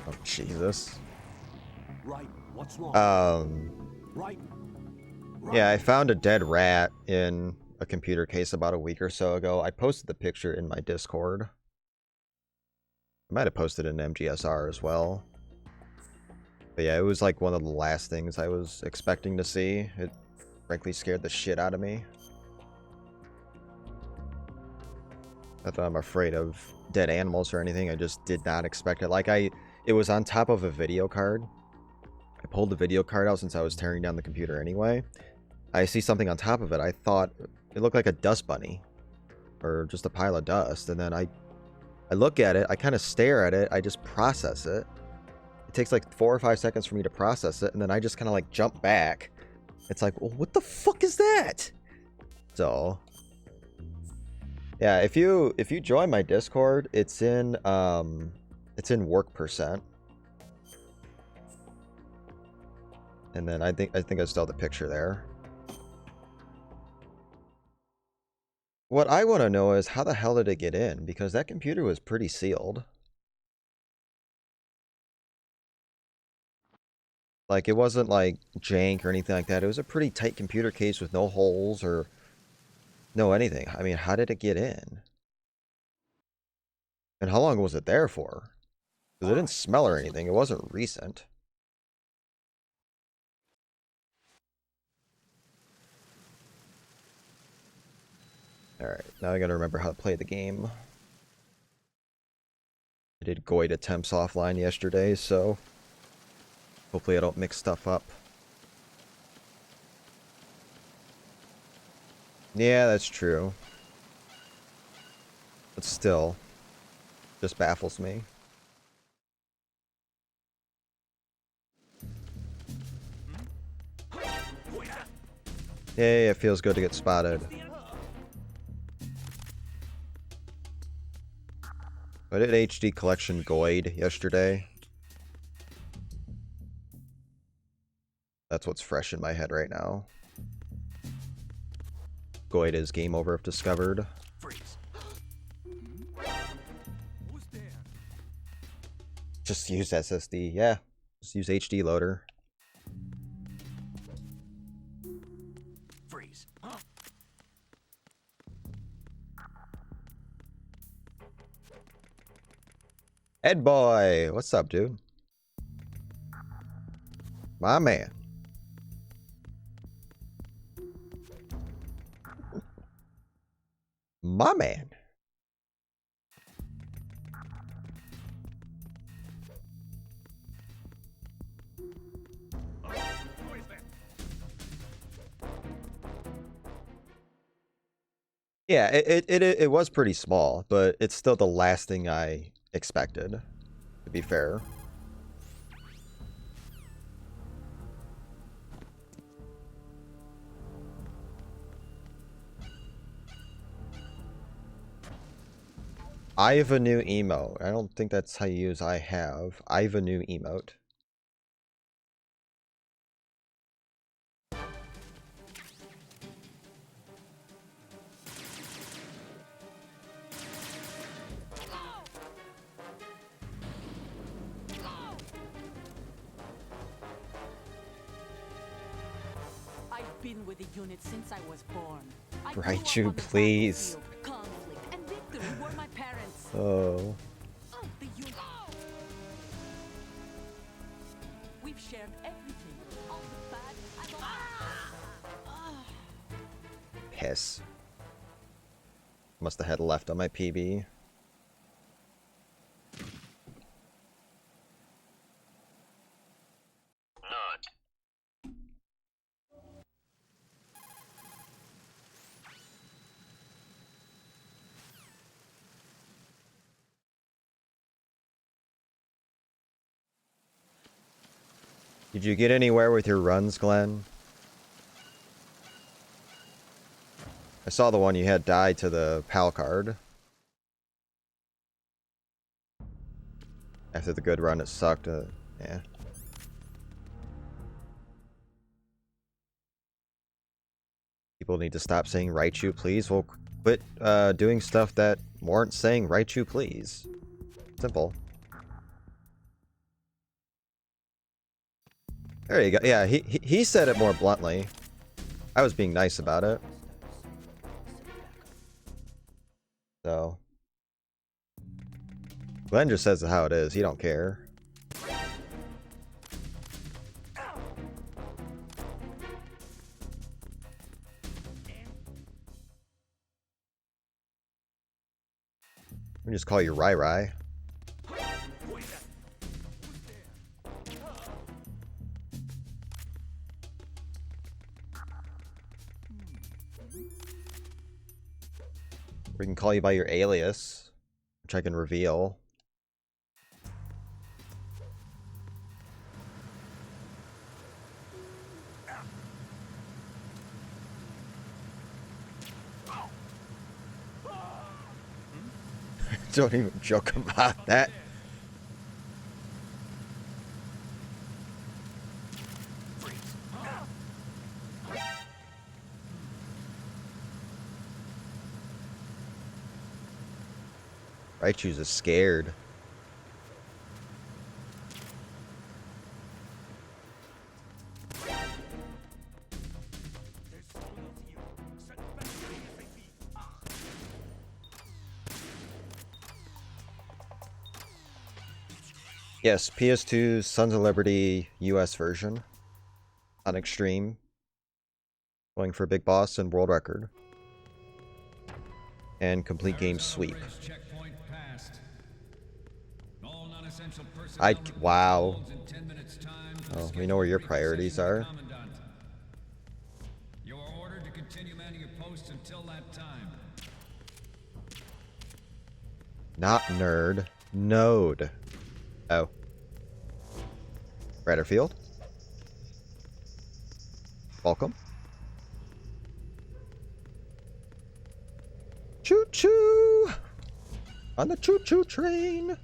Oh, Jesus. Right. What's wrong? Right. Yeah, I found a dead rat in a computer case about a week or so ago. I posted the picture in my Discord. I might have posted it in MGSR as well. But yeah, it was like one of the last things I was expecting to see. It frankly scared the shit out of me. Not that I'm afraid of dead animals or anything, I just did not expect it. Like, it was on top of a video card. I pulled the video card out since I was tearing down the computer anyway. I see something on top of it. I thought it looked like a dust bunny. Or just a pile of dust. And then I look at it, I kind of stare at it, I just process it. It takes like 4 or 5 seconds for me to process it, and then I just kind of like jump back. It's like, well, what the fuck is that? So yeah, if you join my Discord, it's in work percent. And then I think I still have the picture there. What I want to know is how the hell did it get in? Because that computer was pretty sealed. Like, it wasn't like jank or anything like that. It was a pretty tight computer case with no holes or no anything. I mean, how did it get in? And how long was it there for? Because it didn't smell or anything. It wasn't recent. Alright, now I gotta remember how to play the game. I did Goid attempts offline yesterday, so hopefully I don't mix stuff up. Yeah, that's true. But still, just baffles me. Yay, it feels good to get spotted. I did HD Collection Goid yesterday. That's what's fresh in my head right now. Goid is game over if discovered. Just use SSD, yeah. Just use HD loader. Freeze. Ed boy, what's up, dude? My man. My man. Yeah, it was pretty small, but it's still the last thing I expected, to be fair. I have a new emote. I don't think that's how you use I have. I have a new emote. I've been with the unit since I was born. Right, you please. Conflict and victory were my parents. Oh. The unit. We've shared everything, all the bad and all. Piss. Must have had left on my PB. Did you get anywhere with your runs, Glenn? I saw the one you had died to the PAL card. After the good run, it sucked. Yeah. People need to stop saying Raichu, please. Well, quit doing stuff that warrants saying Raichu, please. Simple. There you go. Yeah, he said it more bluntly. I was being nice about it. So Glenn just says it how it is. He don't care. We just call you Rai Rai. We can call you by your alias, which I can reveal. Don't even joke about that. Raichu's is scared. Yes, PS2 Sons of Liberty US version on Extreme. Going for Big Boss and World Record. And complete game sweep. Wow. Oh, we know where your priorities are. You are ordered to continue manning your post until that time. Not nerd. Node. Oh. Ratterfield. Welcome. Choo-choo! On the choo-choo train!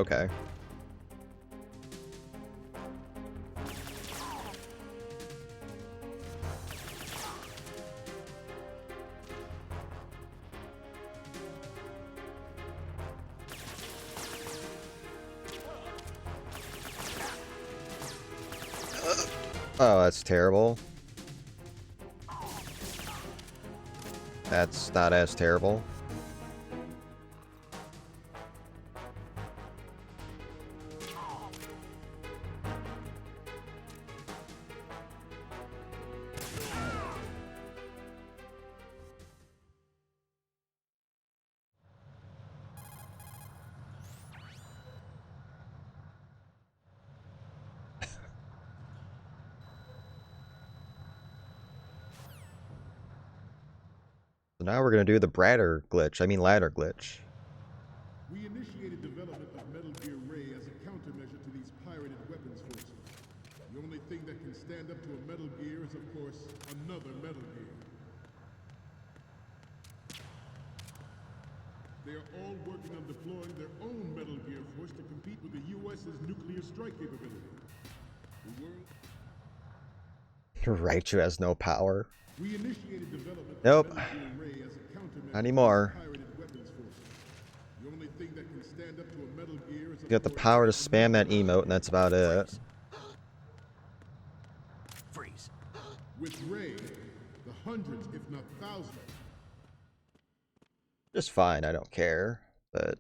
Okay. Oh, that's terrible. That's not as terrible. So now we're gonna do the ladder glitch. We initiated development of Metal Gear Ray as a countermeasure to these pirated weapons forces. The only thing that can stand up to a Metal Gear is, of course, another Metal Gear. They are all working on deploying their own Metal Gear force to compete with the U.S.'s nuclear strike capability. The world... Raichu has no power. We initiated development Nope. of Metal Gear Ray as a countermeasure Not anymore. to these pirated weapons forces. The only thing that can stand up to a Metal Gear is, You got the power to spam that emote, and that's about it. Freeze. With Ray, the hundreds, if not thousands, Just fine, I don't care. But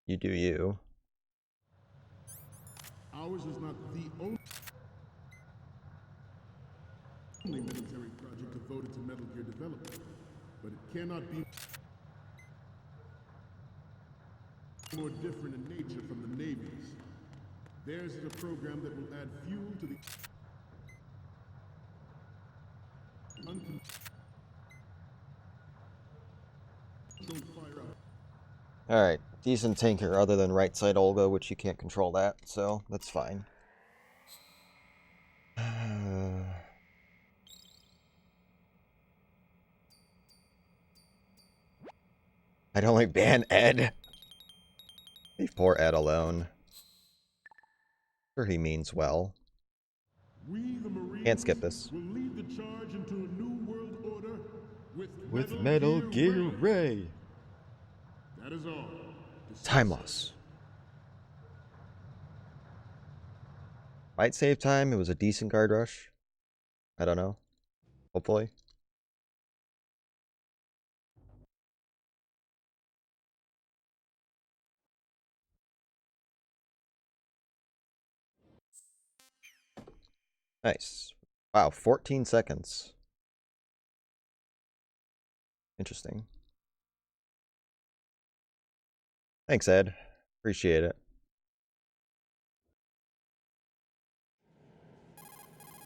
you do you. ours is not the only military project devoted to Metal Gear development, but it cannot be more different in nature from the Navy's. Theirs is a program that will add fuel to the uncontrolled fire out. Alright, decent tanker other than right side Olga, which you can't control that, so that's fine. I'd only ban Ed. Leave poor Ed alone. Sure, he means well. We, the Marines, Can't skip this. will lead the charge into a new world order with Metal Gear Ray. That is all. Time loss. Might save time. It was a decent guard rush. I don't know. Hopefully. Nice. Wow, 14 seconds. Interesting. Thanks, Ed. Appreciate it.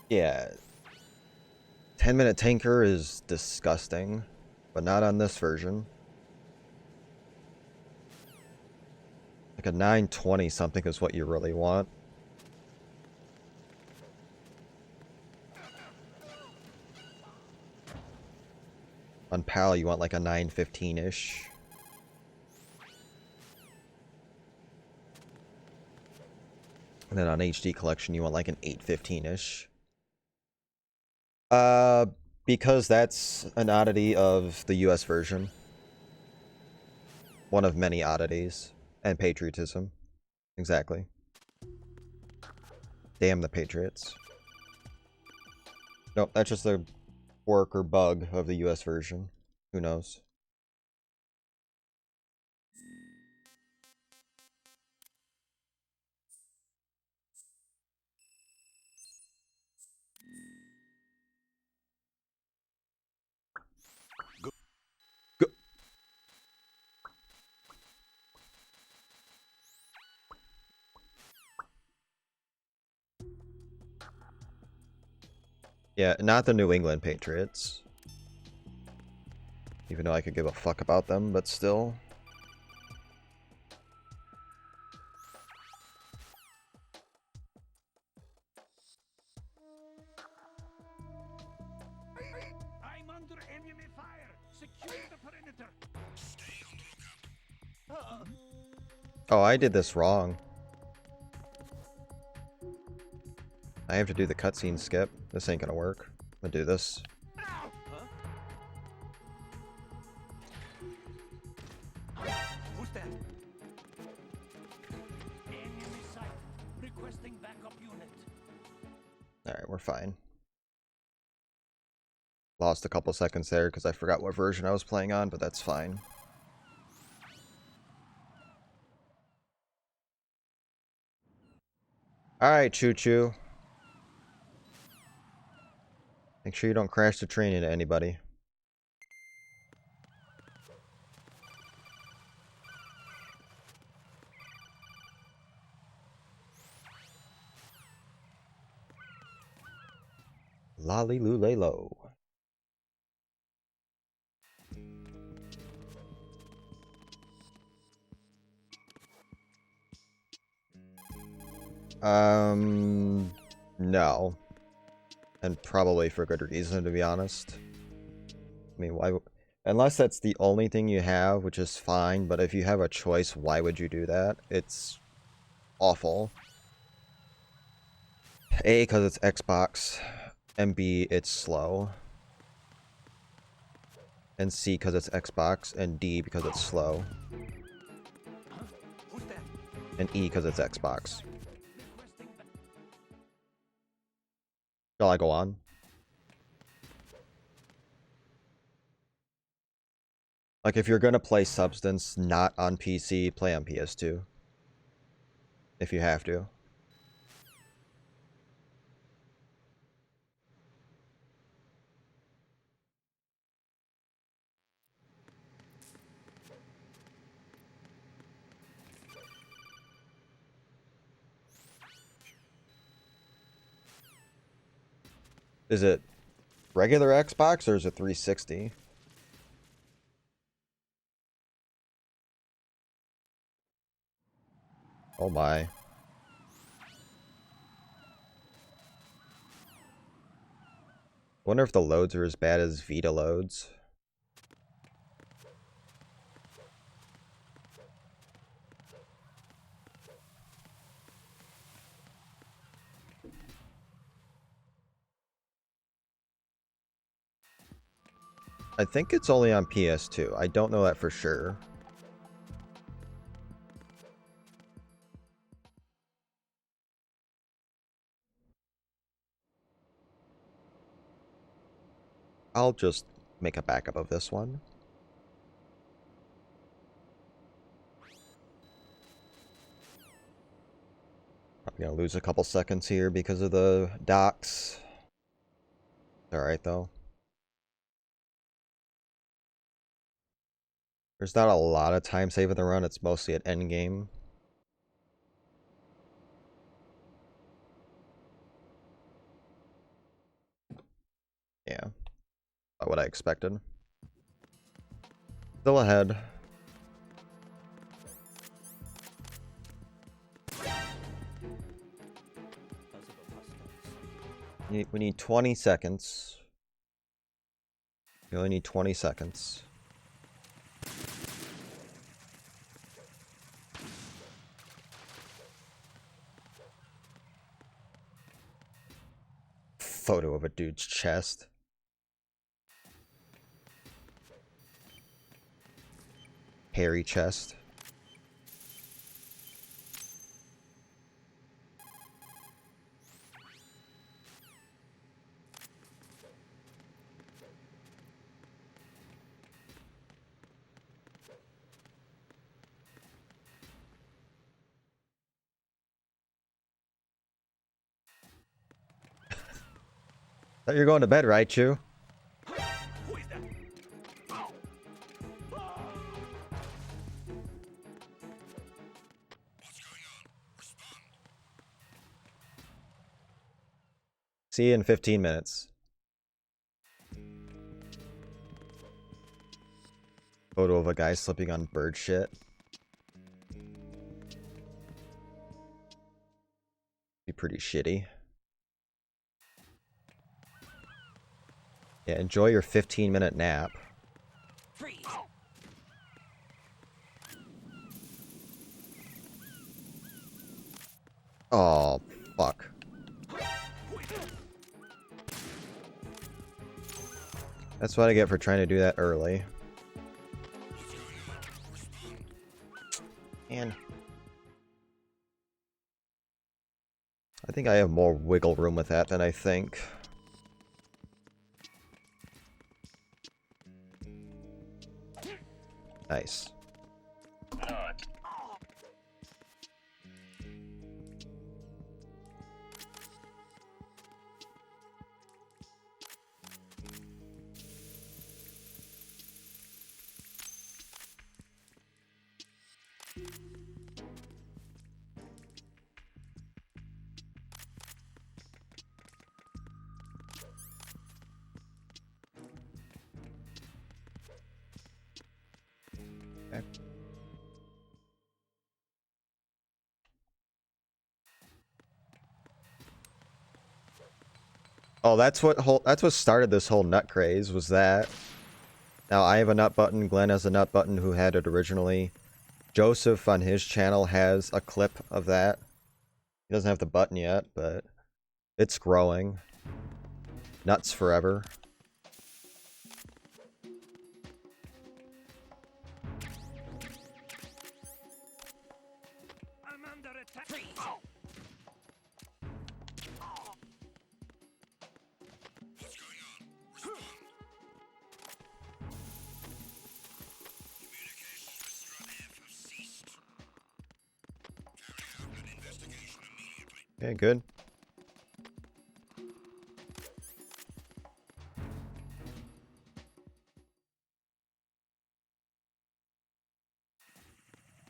Yeah. 10-minute tanker is disgusting, but not on this version. Like a 920 something is what you really want. On PAL, you want like a 915-ish. And then on HD collection, you want like an 815-ish. Because that's an oddity of the US version. One of many oddities. And patriotism. Exactly. Damn the Patriots. Nope, that's just a quirk or bug of the US version. Who knows? Go. Yeah, not the New England Patriots. Even though I could give a fuck about them, but still. I'm under enemy fire. Secure the perimeter. Stay on the lookout. Oh, I did this wrong. I have to do the cutscene skip. This ain't gonna work. I'm gonna do this. Who's that? Enemy sight. Requesting backup unit. Alright, we're fine. Lost a couple seconds there because I forgot what version I was playing on, but that's fine. Alright, Choo Choo. Make sure you don't crash the train into anybody. Lolly Lulelo. No. And probably for good reason, to be honest. I mean, why... Unless that's the only thing you have, which is fine, but if you have a choice, why would you do that? It's awful. A, because it's Xbox, and B, it's slow. And C, because it's Xbox, and D, because it's slow. Who's that? And E, because it's Xbox. Shall I go on? Like, if you're gonna play Substance not on PC, play on PS2. If you have to. Is it regular Xbox or is it 360? Oh my. Wonder if the loads are as bad as Vita loads. I think it's only on PS2. I don't know that for sure. I'll just make a backup of this one. I'm gonna lose a couple seconds here because of the docks. Alright though. There's not a lot of time saving the run, it's mostly at endgame. Yeah. About what I expected. Still ahead. We need 20 seconds. We only need 20 seconds. Photo of a dude's chest. Hairy chest. Thought you're going to bed, right, Chew? Who is that? See you in 15 minutes. Photo of a guy slipping on bird shit. Be pretty shitty. Yeah, enjoy your 15-minute nap. Freeze! Oh, fuck. That's what I get for trying to do that early. And I think I have more wiggle room with that than I think. Nice. Okay. Oh, that's what started this whole nut craze, was that. Now I have a nut button, Glenn has a nut button who had it originally. Joseph on his channel has a clip of that. He doesn't have the button yet, but it's growing. Nuts forever. I'm under attack. Freeze! Okay, good.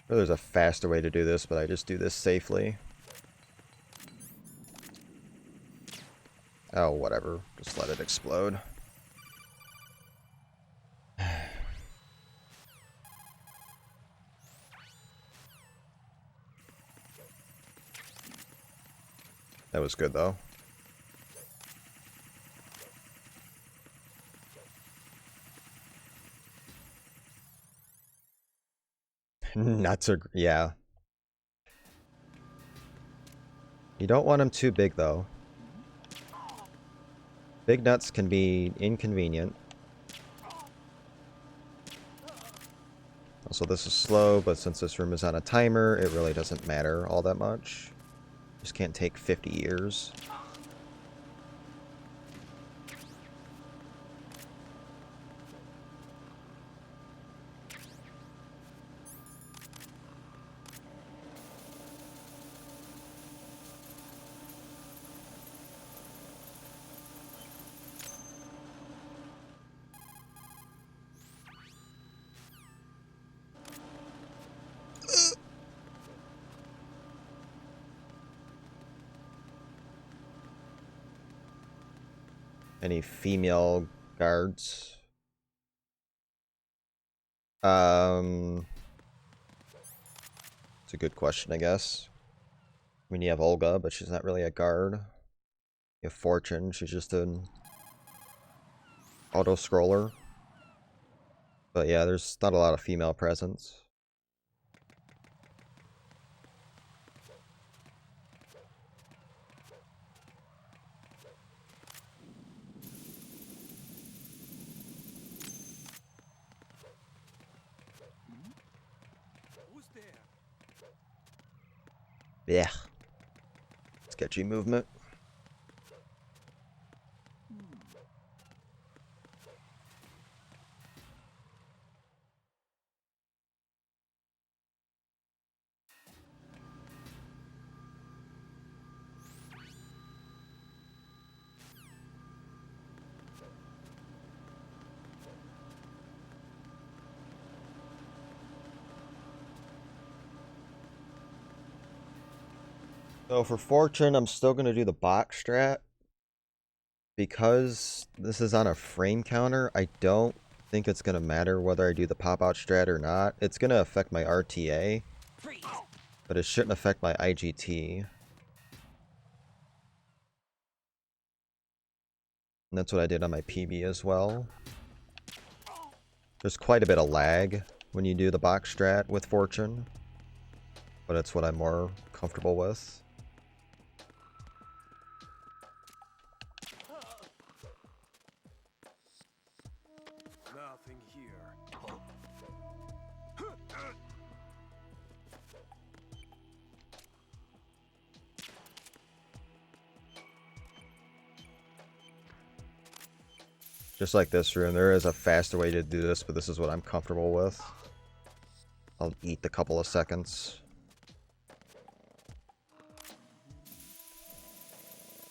Well, there's a faster way to do this, but I just do this safely. Oh, whatever. Just let it explode. That was good, though. Nuts are, yeah. You don't want them too big, though. Big nuts can be inconvenient. Also, this is slow, but since this room is on a timer, it really doesn't matter all that much. Just can't take 50 years. Any female guards? It's a good question, I guess. I mean, you have Olga, but she's not really a guard. You have Fortune, she's just an auto-scroller. But yeah, there's not a lot of female presence. Who's there? Yeah. Sketchy movement. So for Fortune, I'm still going to do the box strat. Because this is on a frame counter, I don't think it's going to matter whether I do the pop-out strat or not. It's going to affect my RTA, Freeze! but it shouldn't affect my IGT. And that's what I did on my PB as well. There's quite a bit of lag when you do the box strat with Fortune, but it's what I'm more comfortable with. Nothing here. Just like this room, there is a faster way to do this, but this is what I'm comfortable with. I'll eat the couple of seconds.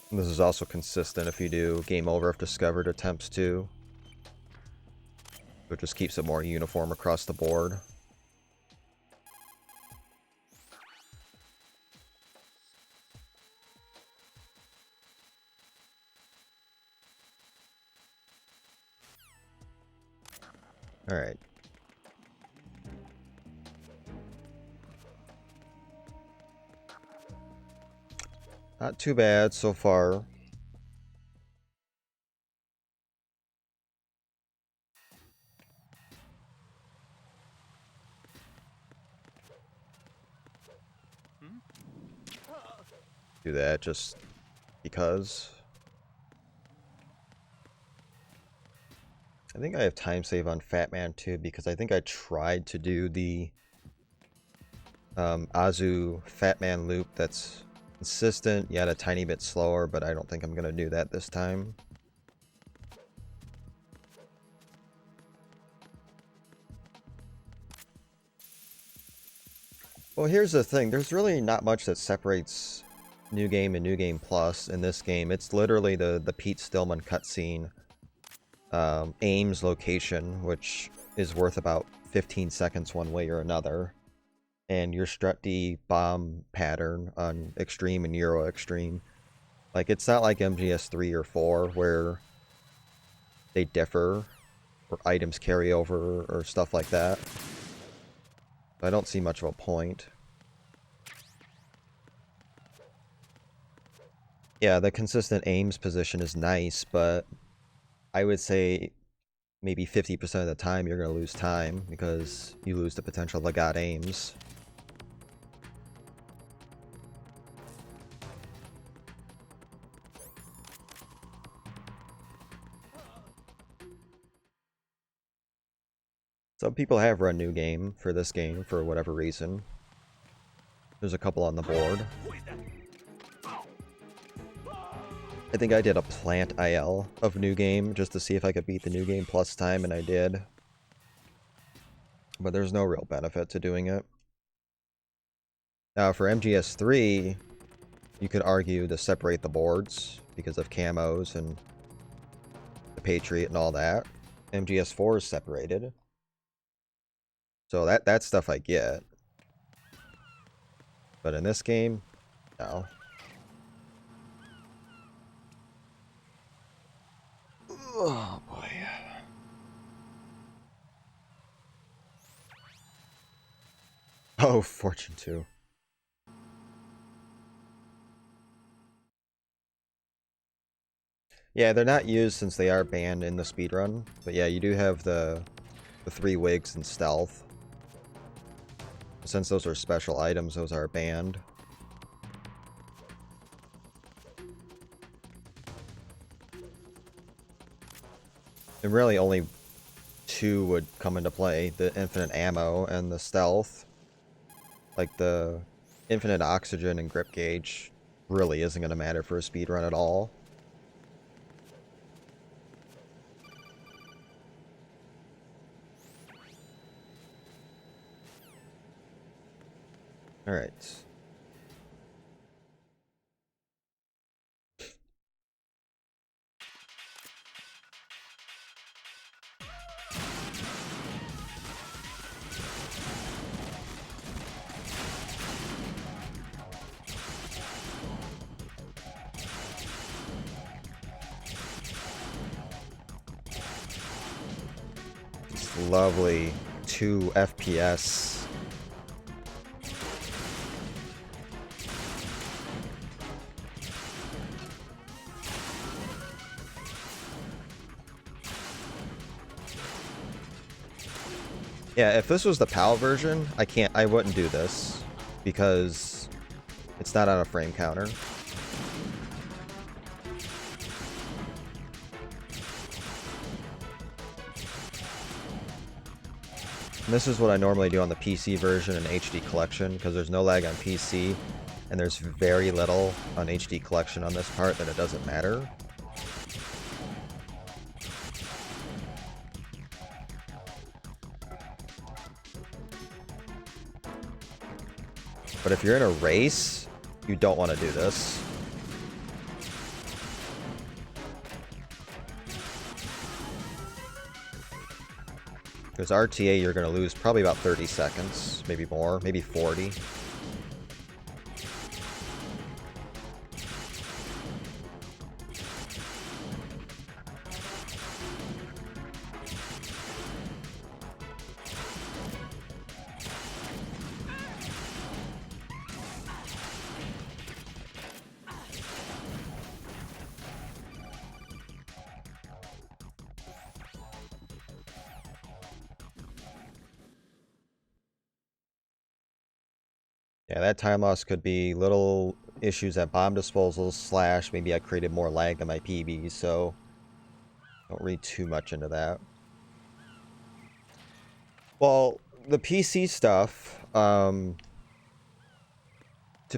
And this is also consistent if you do game over if discovered attempts too. It just keeps it more uniform across the board. Alright. Not too bad so far. Do that just because. I think I have time save on Fat Man too because I think I tried to do the Azu Fat Man loop that's consistent yet a tiny bit slower, but I don't think I'm gonna do that this time. Well, here's the thing. There's really not much that separates New Game and New Game Plus in this game. It's literally the Pete Stillman cutscene, Aim's location, which is worth about 15 seconds one way or another, and your Strut D bomb pattern on Extreme and Euro Extreme. Like, it's not like MGS3 or 4 where they differ, or items carry over, or stuff like that. I don't see much of a point. Yeah, the consistent aims position is nice, but I would say maybe 50% of the time you're going to lose time because you lose the potential of the god aims. Some people have run new game for this game for whatever reason. There's a couple on the board. I think I did a plant IL of new game just to see if I could beat the new game plus time, and I did. But there's no real benefit to doing it. Now for MGS3, you could argue to separate the boards because of camos and the Patriot and all that. MGS4 is separated. So that stuff I get. But in this game, no. Oh boy. Oh, Fortune 2. Yeah, they're not used since they are banned in the speedrun. But yeah, you do have the 3 wigs and stealth. Since those are special items, those are banned. And really only 2 would come into play. The infinite ammo and the stealth. Like the infinite oxygen and grip gauge really isn't going to matter for a speedrun at all. Alright. It's lovely 2 FPS. Yeah, if this was the PAL version, I wouldn't do this because it's not on a frame counter. And this is what I normally do on the PC version and HD collection because there's no lag on PC and there's very little on HD collection on this part that it doesn't matter. But if you're in a race, you don't want to do this. Because RTA, you're going to lose probably about 30 seconds, maybe more, maybe 40. Yeah, that time loss could be little issues at bomb disposals / maybe I created more lag than my PBs, so don't read too much into that. Well, the PC stuff, to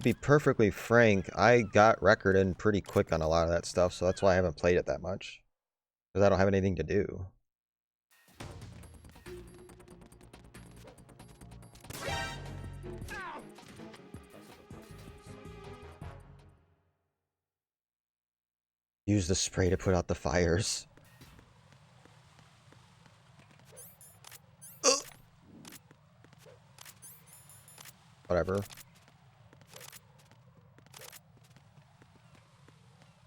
be perfectly frank, I got record in pretty quick on a lot of that stuff, so that's why I haven't played it that much. Because I don't have anything to do. Use the spray to put out the fires. Ugh. Whatever.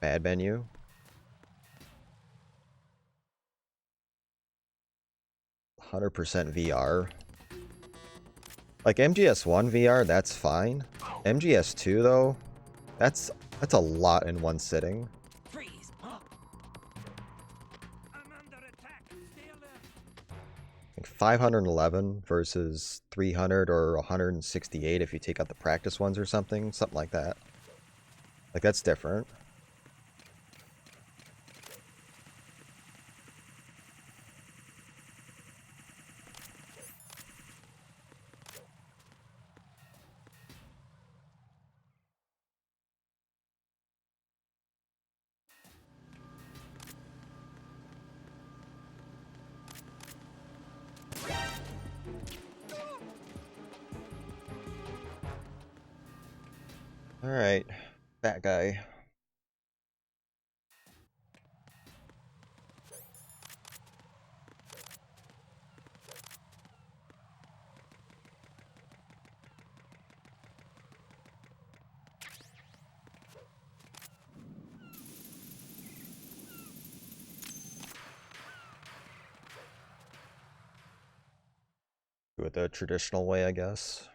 Bad menu. %, VR. Like MGS1 VR, that's fine. MGS2 though, that's a lot in one sitting. Freeze! I'm under attack. Stay alert. like 511 versus 300 or 168 if you take out the practice ones or something like that. Like, that's different. Alright, that guy. Do it the traditional way, I guess.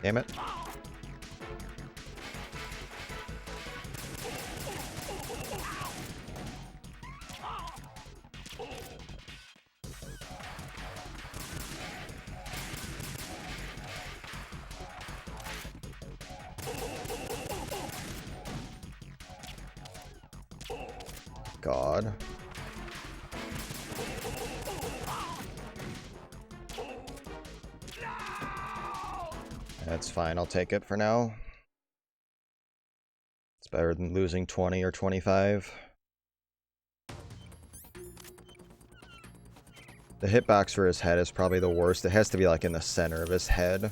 Damn it. God. That's fine, I'll take it for now. It's better than losing 20 or 25. The hitbox for his head is probably the worst. It has to be like in the center of his head.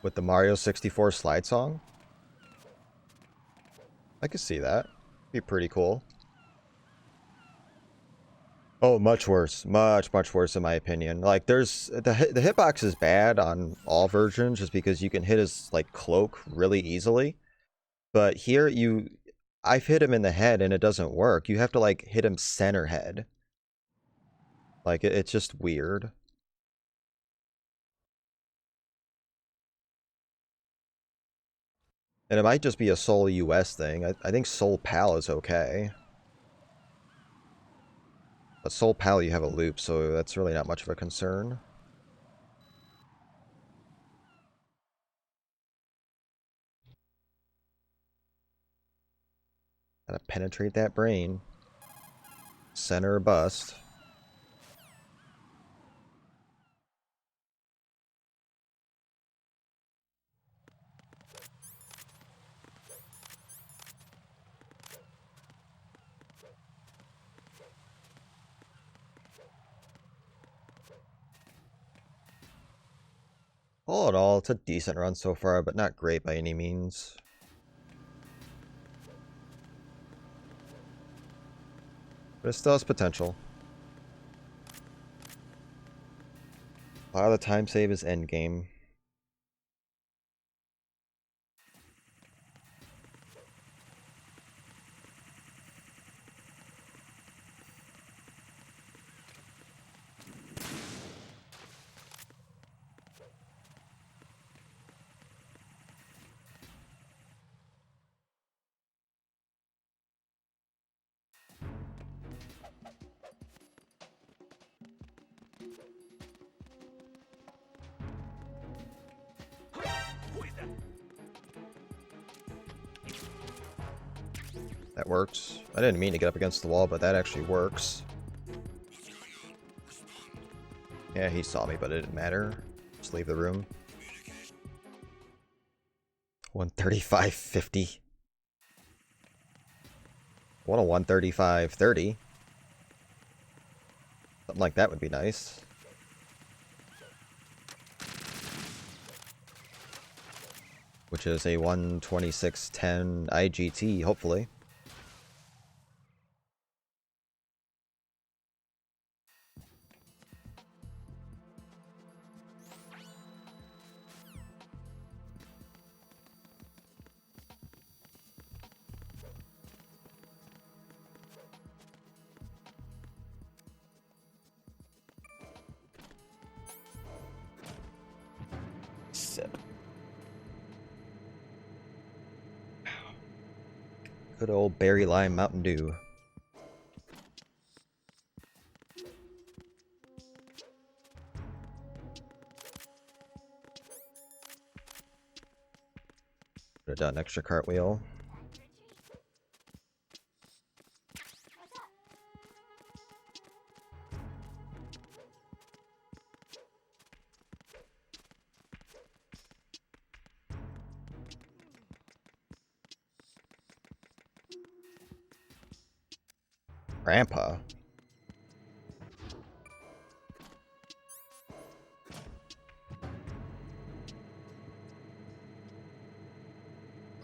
With the Mario 64 slide song? I could see that. Be pretty cool. Oh, much worse. Much worse in my opinion. Like, there's... The hitbox is bad on all versions just because you can hit his, like, cloak really easily. But here, I've hit him in the head and it doesn't work. You have to, like, hit him center head. Like, it's just weird. And it might just be a Seoul US thing. I think Seoul PAL is okay. But Seoul PAL you have a loop, so that's really not much of a concern. Gotta penetrate that brain. Center or bust. All in all, it's a decent run so far, but not great by any means. But it still has potential. A lot of the time save is endgame. That works. I didn't mean to get up against the wall, but that actually works. Yeah, he saw me, but it didn't matter. Just leave the room. 135.50. What a 135.30. Something like that would be nice. Which is a 126.10 IGT, hopefully. Good old Berry Lime Mountain Dew. Could have done an extra cartwheel. Grandpa.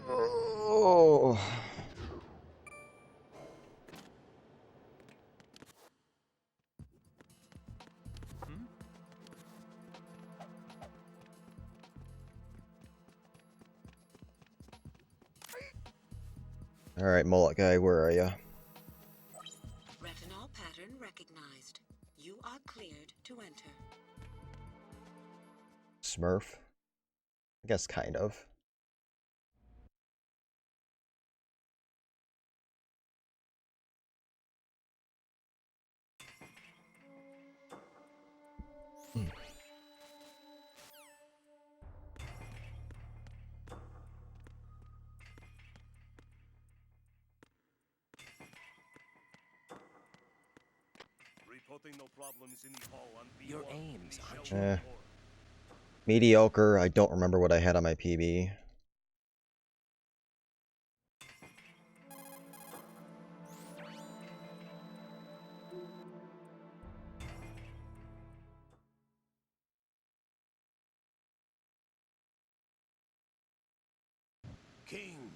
Oh. All right, mullet guy, where are you? Retinol pattern recognized. You are cleared to enter. Smurf. I guess kind of. Reporting no problems in the hall on B1. Your aims, aren't Shall you? Eh. Mediocre. I don't remember what I had on my PB. King.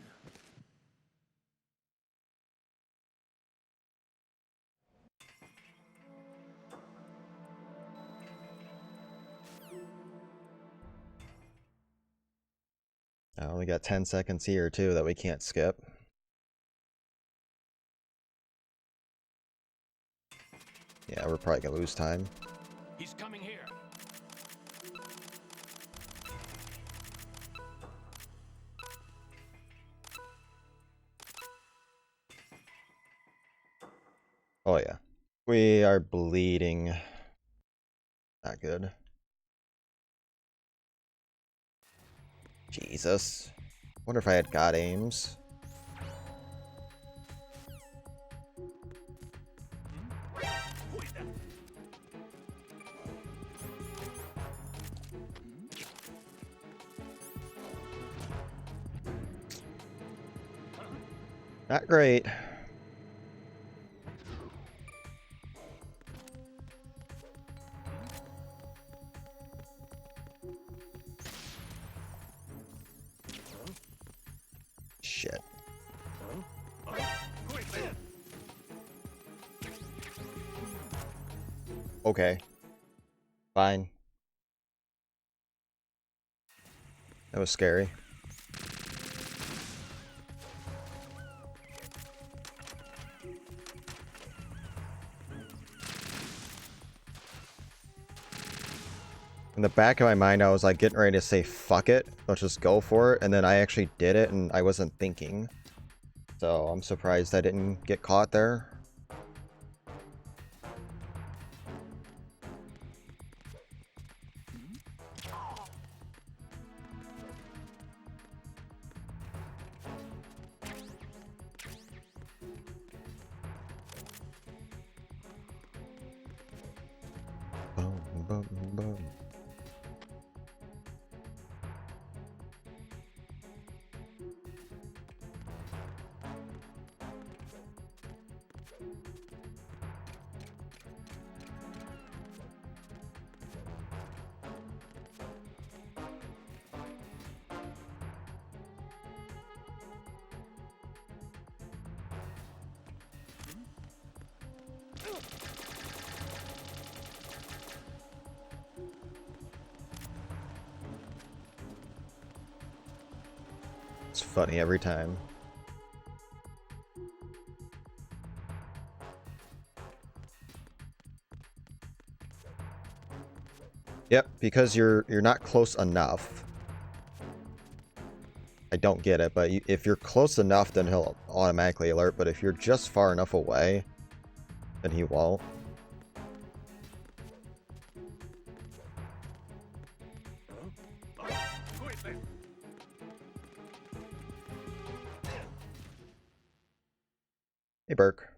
I only got 10 seconds here, too, that we can't skip. Yeah, we're probably gonna lose time. He's coming here. Oh, yeah. We are bleeding. Not good. Jesus. Wonder if I had God aims. Not great. Shit. Okay. Fine. That was scary. In the back of my mind, I was like getting ready to say, fuck it, let's just go for it. And then I actually did it and I wasn't thinking. So I'm surprised I didn't get caught there. Boom, boom, boom. It's funny every time. Yep, because you're not close enough. I don't get it, but if you're close enough, then he'll automatically alert, but if you're just far enough away, then he won't. Hey, Burke.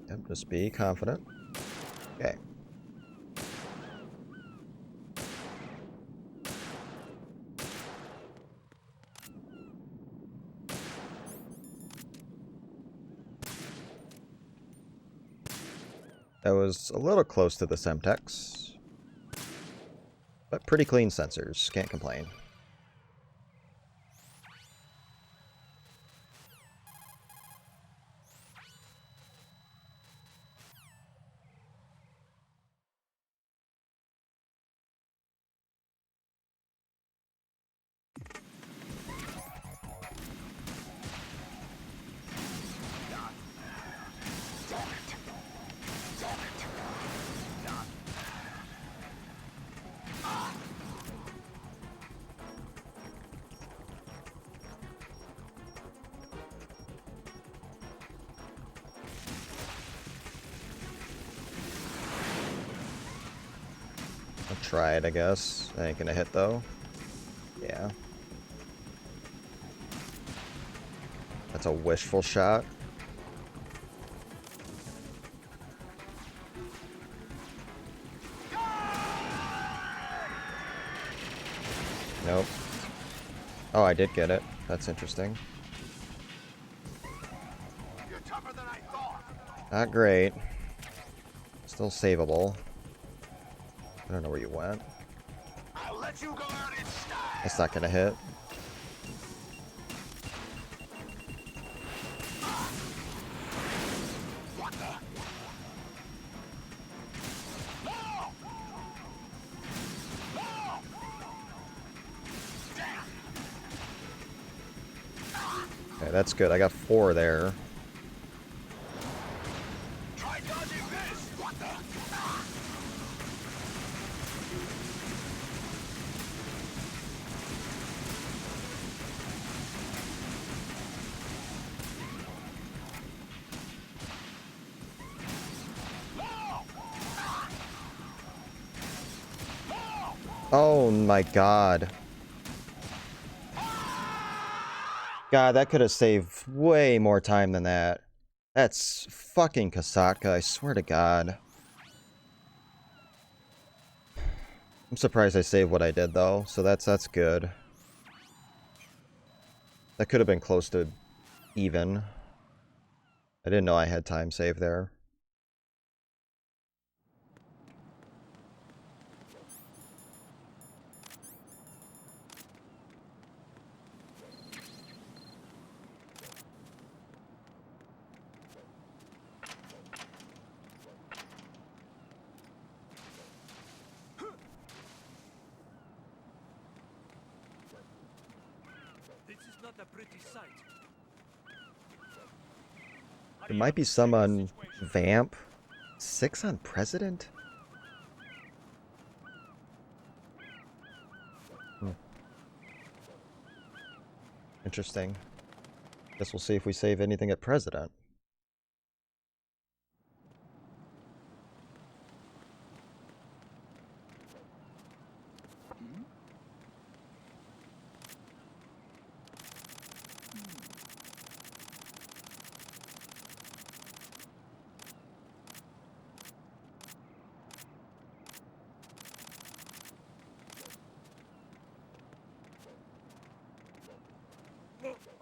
Yep, just be confident. Okay. That was a little close to the Semtex. But pretty clean sensors, can't complain. I'll try it, I guess. That ain't gonna hit, though. Yeah. That's a wishful shot. Nope. Oh, I did get it. That's interesting. Not great. Still savable. I don't know where you went. I'll let you go out in style. That's not gonna hit. What the? No! No! Damn! Okay, that's good. I got 4 there. Try dodging this! What the? Oh my god. God, that could have saved way more time than that. That's fucking Kasatka, I swear to God. I'm surprised I saved what I did, though, so that's good. That could have been close to even. I didn't know I had time save there. This is not a pretty sight. There might be some on Vamp. 6 on President? Interesting. Guess we'll see if we save anything at President.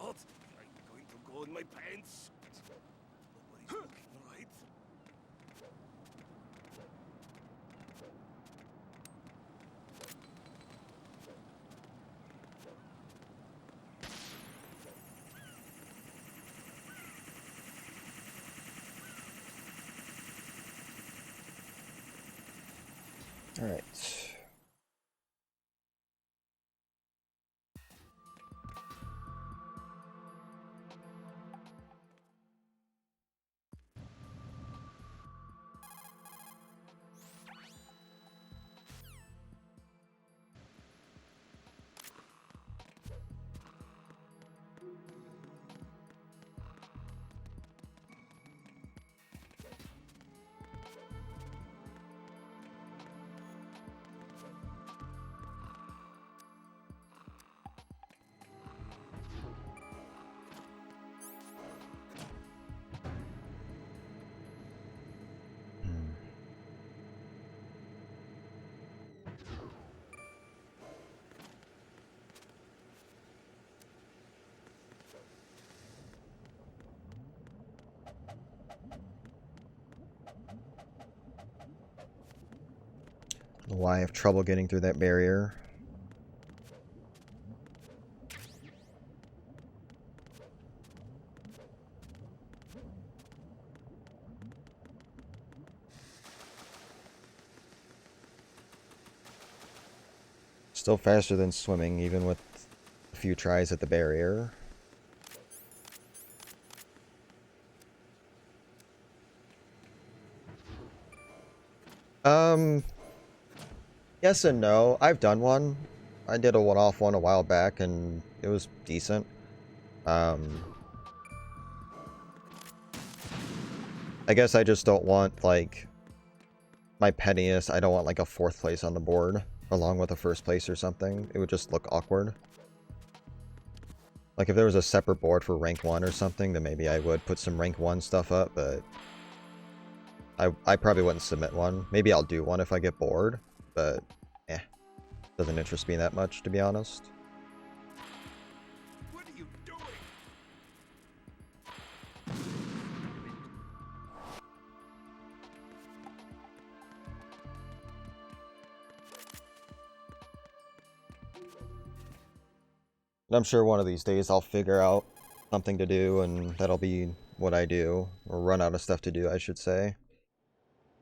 Oh, I'm going to go in my pants. Nobody's looking, All right. Why I have trouble getting through that barrier. Still faster than swimming, even with a few tries at the barrier. Yes and no. I've done one. I did a one-off one a while back, and it was decent. I guess I just don't want, like, my pettiness. I don't want, like, a 4th place on the board, along with a 1st place or something. It would just look awkward. Like, if there was a separate board for rank 1 or something, then maybe I would put some rank 1 stuff up, but I probably wouldn't submit one. Maybe I'll do one if I get bored, but doesn't interest me that much, to be honest. What are you doing? And I'm sure one of these days I'll figure out something to do, and that'll be what I do. Or run out of stuff to do, I should say.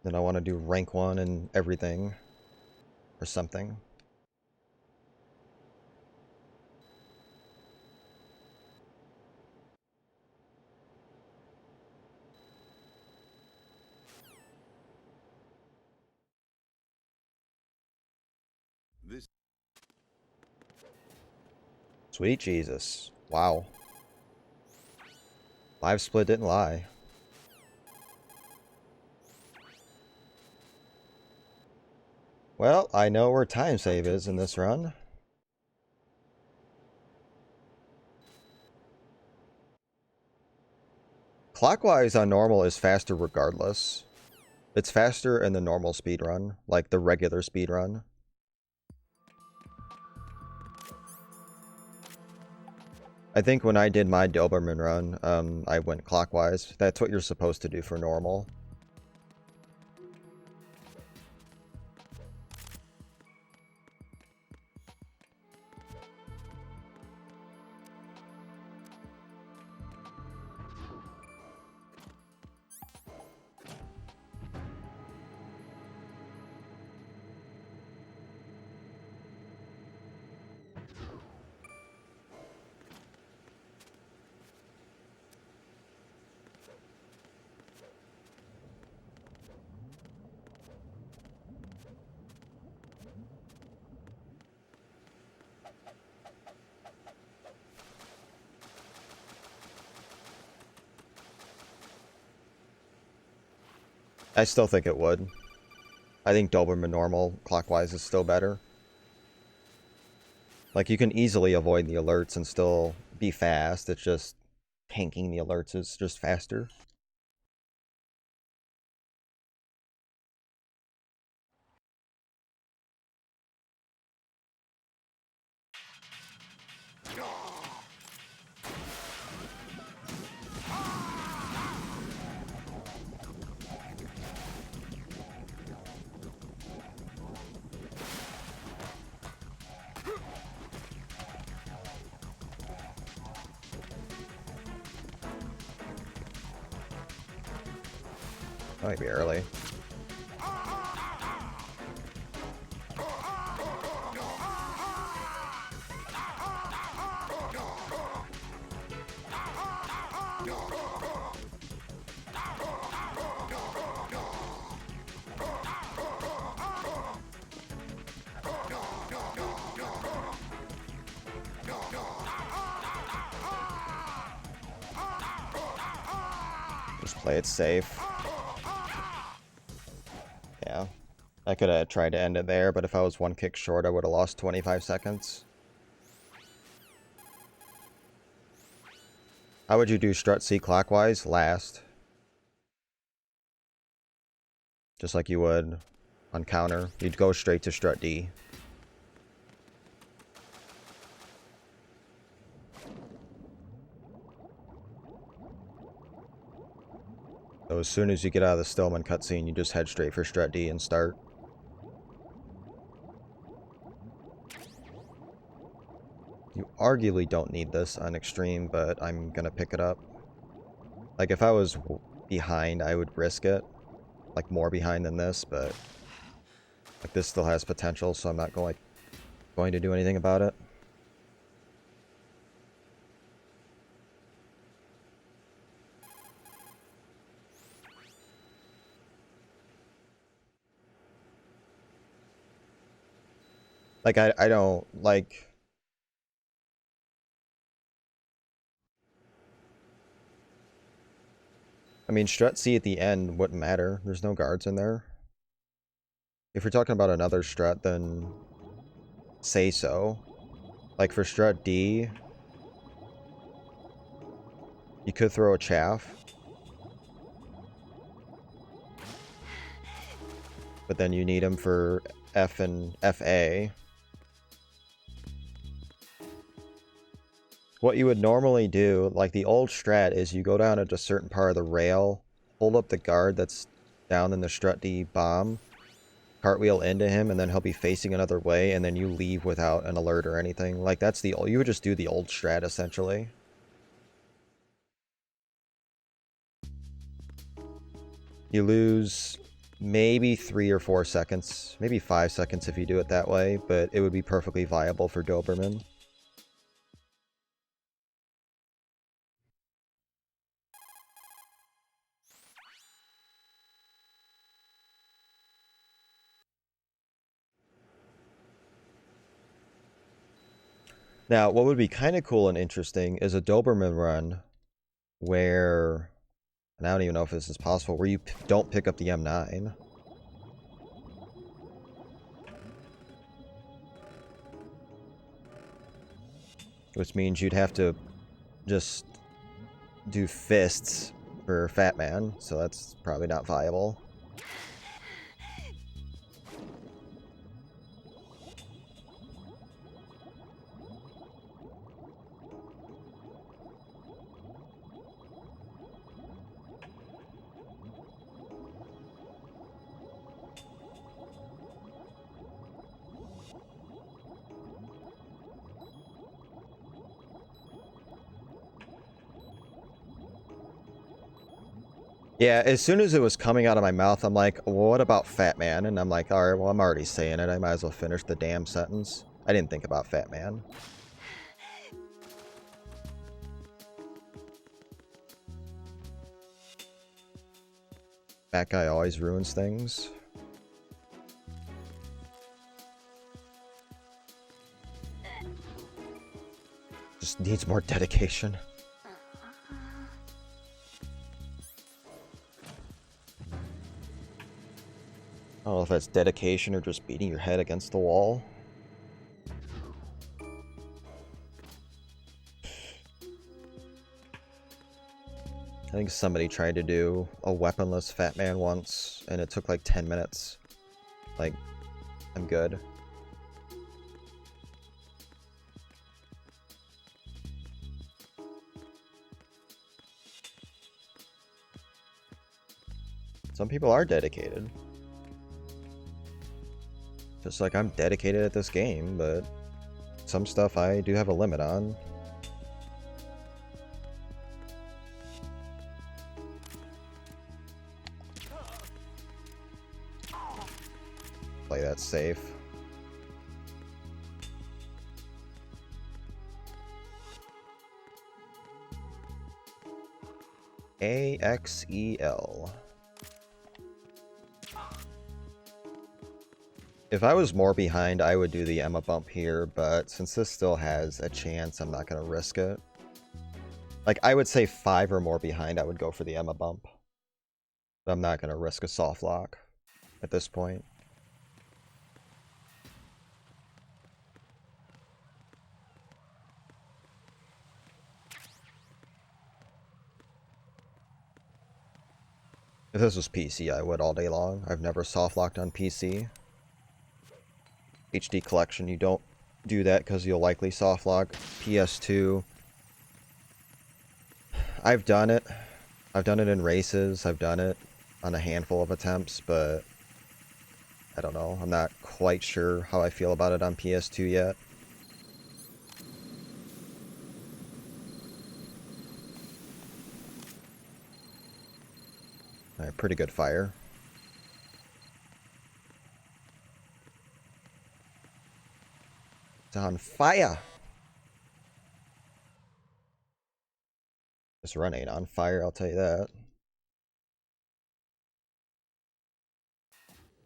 Then I want to do rank 1 and everything. Or something. This Sweet Jesus. Wow. Live split didn't lie. Well, I know where time save is in this run. Clockwise on normal is faster regardless. It's faster in the normal speedrun, like the regular speedrun. I think when I did my Doberman run, I went clockwise. That's what you're supposed to do for normal. I still think it would. I think Doberman normal clockwise is still better. Like, you can easily avoid the alerts and still be fast. It's just tanking the alerts is just faster. Might be early. Just play it safe. Yeah. I could have tried to end it there, but if I was one kick short, I would have lost 25 seconds. How would you do strut C clockwise? Last. Just like you would on counter. You'd go straight to strut D. So as soon as you get out of the Stillman cutscene, you just head straight for strut D and start. You arguably don't need this on extreme, but I'm gonna pick it up. Like if I was behind, I would risk it. Like more behind than this, but like this still has potential, so I'm not going to do anything about it. Like I don't like. I mean, strut C at the end wouldn't matter. There's no guards in there. If you're talking about another strut, then say so. Like for strut D, you could throw a chaff. But then you need him for F and FA. What you would normally do, like the old strat, is you go down at a certain part of the rail, hold up the guard that's down in the strut D bomb, cartwheel into him, and then he'll be facing another way, and then you leave without an alert or anything. Like that's the old, you would just do the old strat essentially. You lose maybe 3 or 4 seconds, maybe 5 seconds if you do it that way, but it would be perfectly viable for Doberman. Now, what would be kind of cool and interesting is a Doberman run where, and I don't even know if this is possible, where you don't pick up the M9. Which means you'd have to just do fists for Fat Man, so that's probably not viable. Yeah, as soon as it was coming out of my mouth, I'm like, well, what about Fat Man? And I'm like, alright, well, I'm already saying it. I might as well finish the damn sentence. I didn't think about Fat Man. That guy always ruins things. Just needs more dedication. I don't know if that's dedication or just beating your head against the wall. I think somebody tried to do a weaponless Fat Man once, and it took like 10 minutes. Like, I'm good. Some people are dedicated. Just like I'm dedicated at this game, but some stuff I do have a limit on. Play that safe. AXEL. If I was more behind, I would do the Emma bump here, but since this still has a chance, I'm not going to risk it. Like, I would say 5 or more behind, I would go for the Emma bump. But I'm not going to risk a soft lock at this point. If this was PC, I would all day long. I've never soft locked on PC. HD collection, you don't do that because you'll likely soft lock. PS2, I've done it. I've done it in races. I've done it on a handful of attempts, but I don't know. I'm not quite sure how I feel about it on PS2 yet. Alright, pretty good fire. It's on fire! This run ain't on fire, I'll tell you that.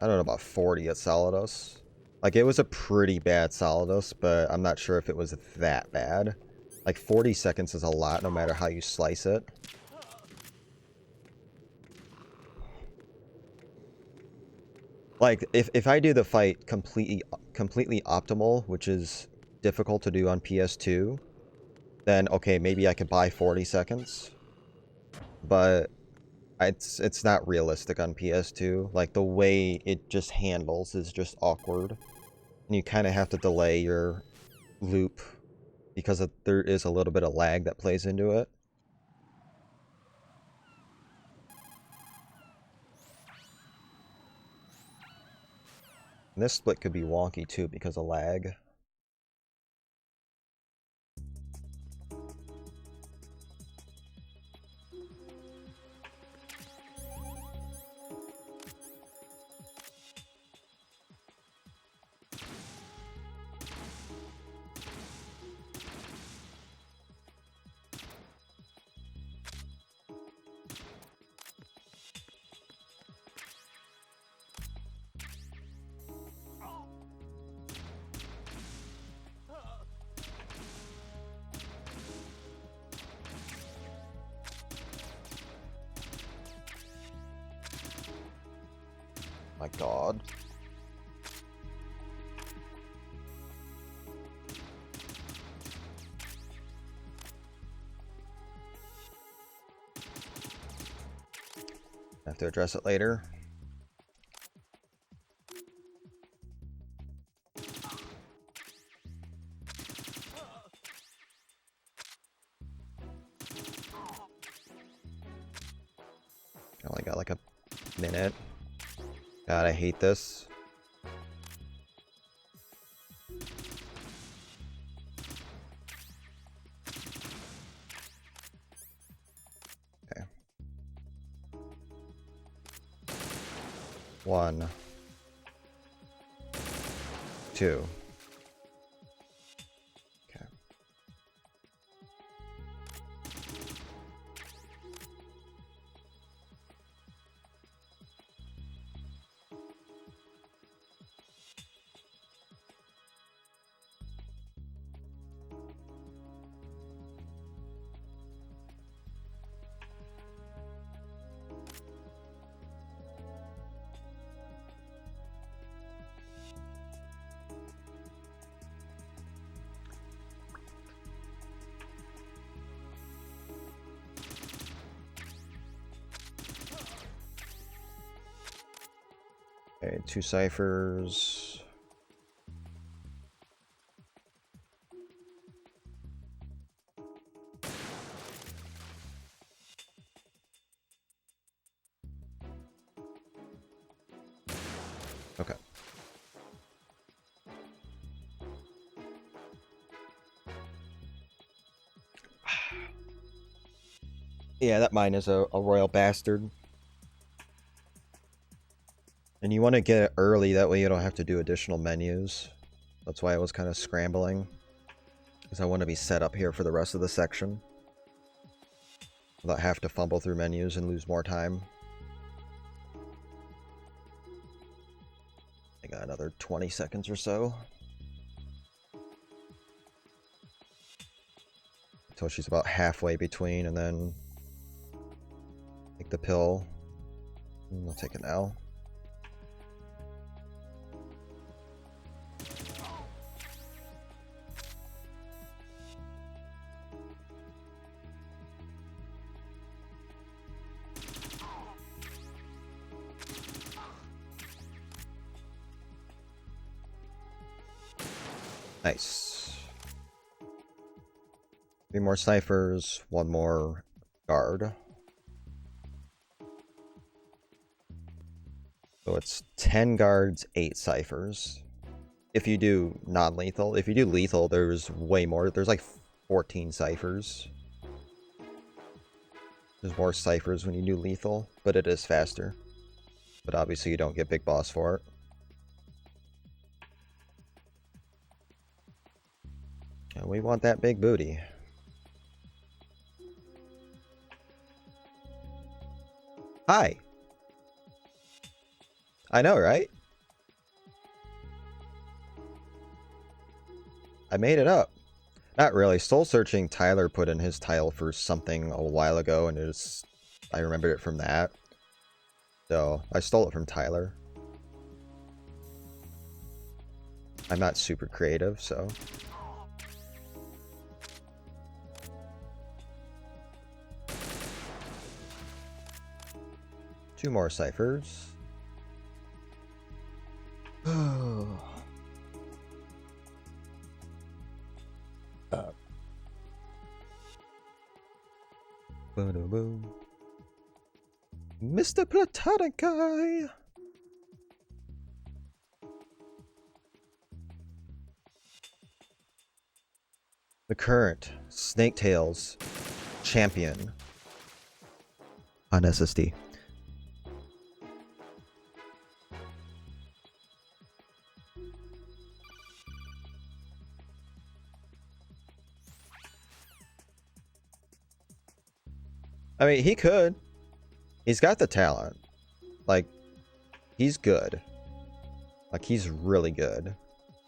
I don't know about 40 at Solidos. Like, it was a pretty bad Solidos, but I'm not sure if it was that bad. Like, 40 seconds is a lot no matter how you slice it. Like, if I do the fight completely optimal, which is difficult to do on PS2, then okay, maybe I could buy 40 seconds. But it's not realistic on PS2. Like, the way it just handles is just awkward. And you kind of have to delay your loop because there is a little bit of lag that plays into it. And this split could be wonky too because of lag. My God. I have to address it later. I only got like a minute. God, I hate this. Okay. 1, 2. Okay. Okay, 2 ciphers. Okay. Yeah, that mine is a royal bastard. And you want to get it early, that way you don't have to do additional menus. That's why I was kind of scrambling. Because I want to be set up here for the rest of the section. Without have to fumble through menus and lose more time. I got another 20 seconds or so. Until she's about halfway between and then take the pill. I'll take an L. Nice. 3 more ciphers, 1 more guard. So it's 10 guards, 8 ciphers. If you do non-lethal. If you do lethal, there's way more. There's like 14 ciphers. There's more ciphers when you do lethal, but it is faster. But obviously you don't get big boss for it. And we want that big booty. Hi! I know, right? I made it up. Not really. Soul Searching, Tyler put in his tile for something a while ago, and I remembered it from that. So, I stole it from Tyler. I'm not super creative, so... Two more ciphers. Boom. Mr. Platonic Guy! The current Snaketails champion on SSD. I mean, he could. He's got the talent. Like, he's good. Like, he's really good.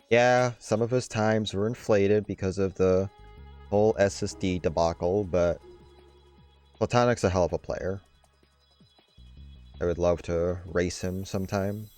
Yeah, some of his times were inflated because of the whole SSD debacle, but Platonic's a hell of a player. I would love to race him sometime.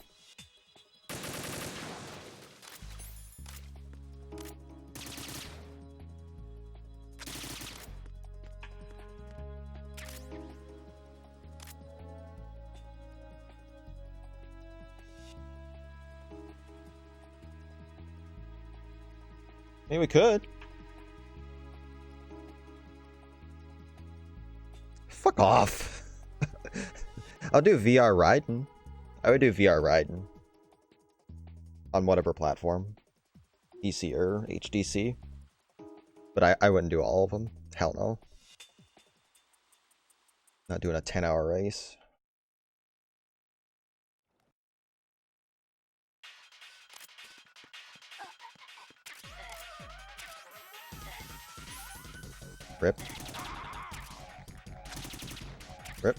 I mean, we could. Fuck off. I'll do VR riding. I would do VR riding. On whatever platform. PC or HDC. But I wouldn't do all of them. Hell no. Not doing a 10-hour race. Rip. Rip.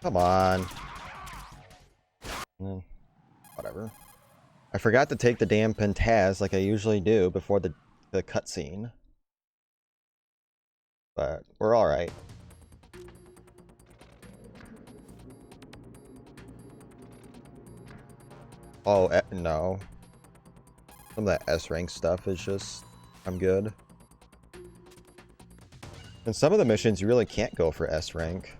Come on. Whatever. I forgot to take the damn Pentaz like I usually do before the cutscene. But we're alright. Oh, no. Some of that S-rank stuff is just... I'm good. And some of the missions you really can't go for S-rank.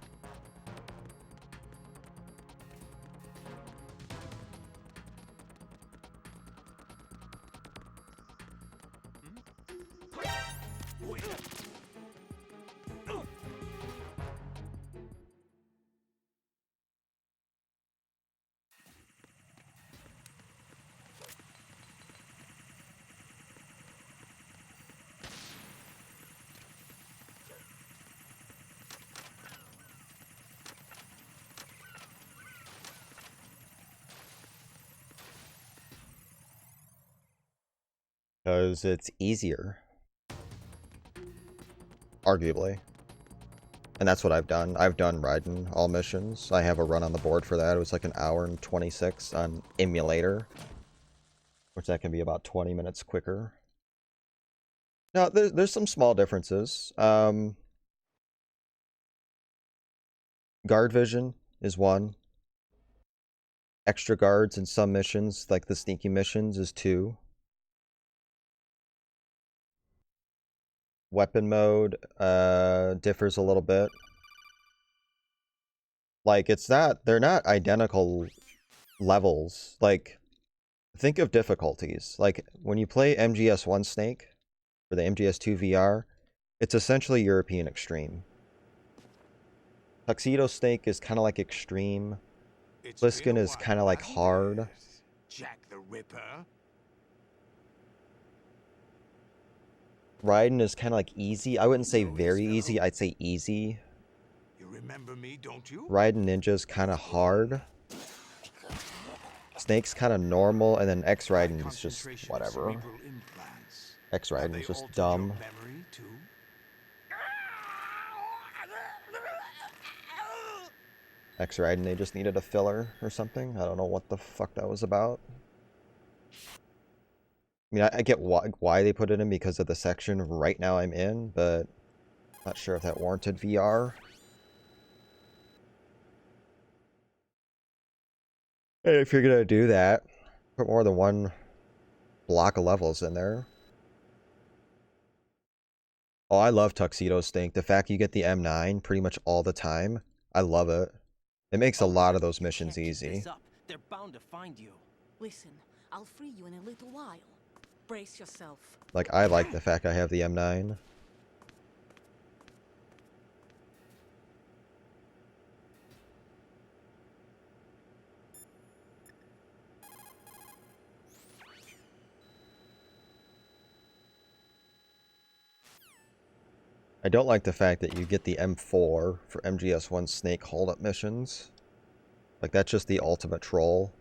Because it's easier. Arguably. And that's what I've done. I've done Raiden all missions. I have a run on the board for that. It was like 1:26 on emulator. Which that can be about 20 minutes quicker. No, there's some small differences. Guard vision is one. Extra guards in some missions, like the sneaky missions, is two. Weapon mode differs a little bit. Like, they're not identical levels. Like, think of difficulties. Like, when you play MGS1 Snake, or the MGS2 VR, it's essentially European Extreme. Tuxedo Snake is kind of like Extreme. Pliskin is kind of like hard. Jack the Ripper. Raiden is kind of like easy. I wouldn't say very easy, I'd say easy. You remember me, don't you? Raiden Ninja's kind of hard. Snake's kind of normal, and then X Raiden is just whatever. X Raiden is just dumb. X Raiden, they just needed a filler or something. I don't know what the fuck that was about. I mean, I get why they put it in because of the section right now I'm in, but not sure if that warranted VR. Hey, if you're gonna do that, put more than one block of levels in there. Oh, I love Tuxedo Stink. The fact you get the M9 pretty much all the time, I love it. It makes a lot of those missions easy. They're bound to find you. Listen, I'll free you in a little while. Brace yourself. Like, I like the fact I have the M9. I don't like the fact that you get the M4 for MGS1 Snake hold-up missions. Like, that's just the ultimate troll.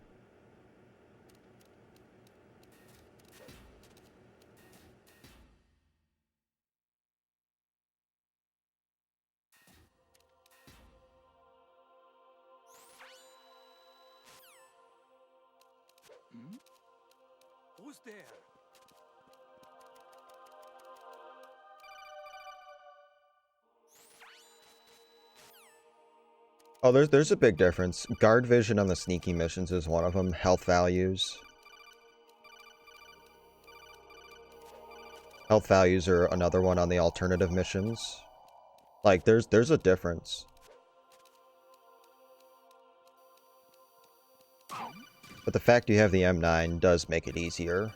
Who's there? Oh, there's a big difference. Guard vision on the sneaky missions is one of them. Health values. Health values are another one on the alternative missions. Like, there's a difference. But the fact you have the M9 does make it easier.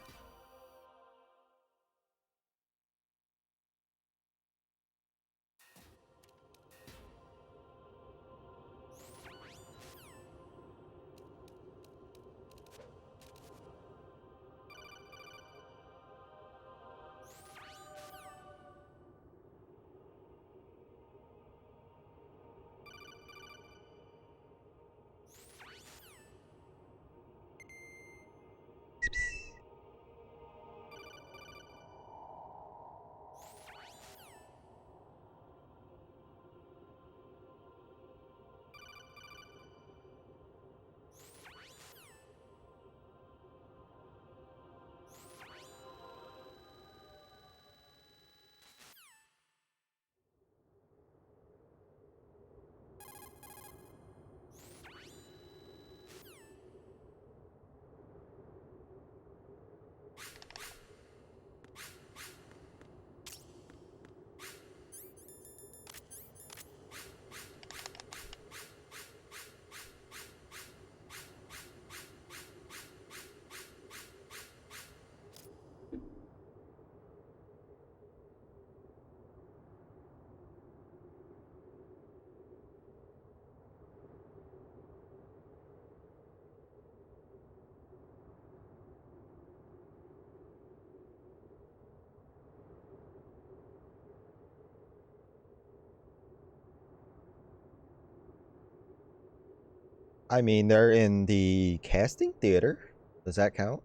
I mean, they're in the casting theater. Does that count?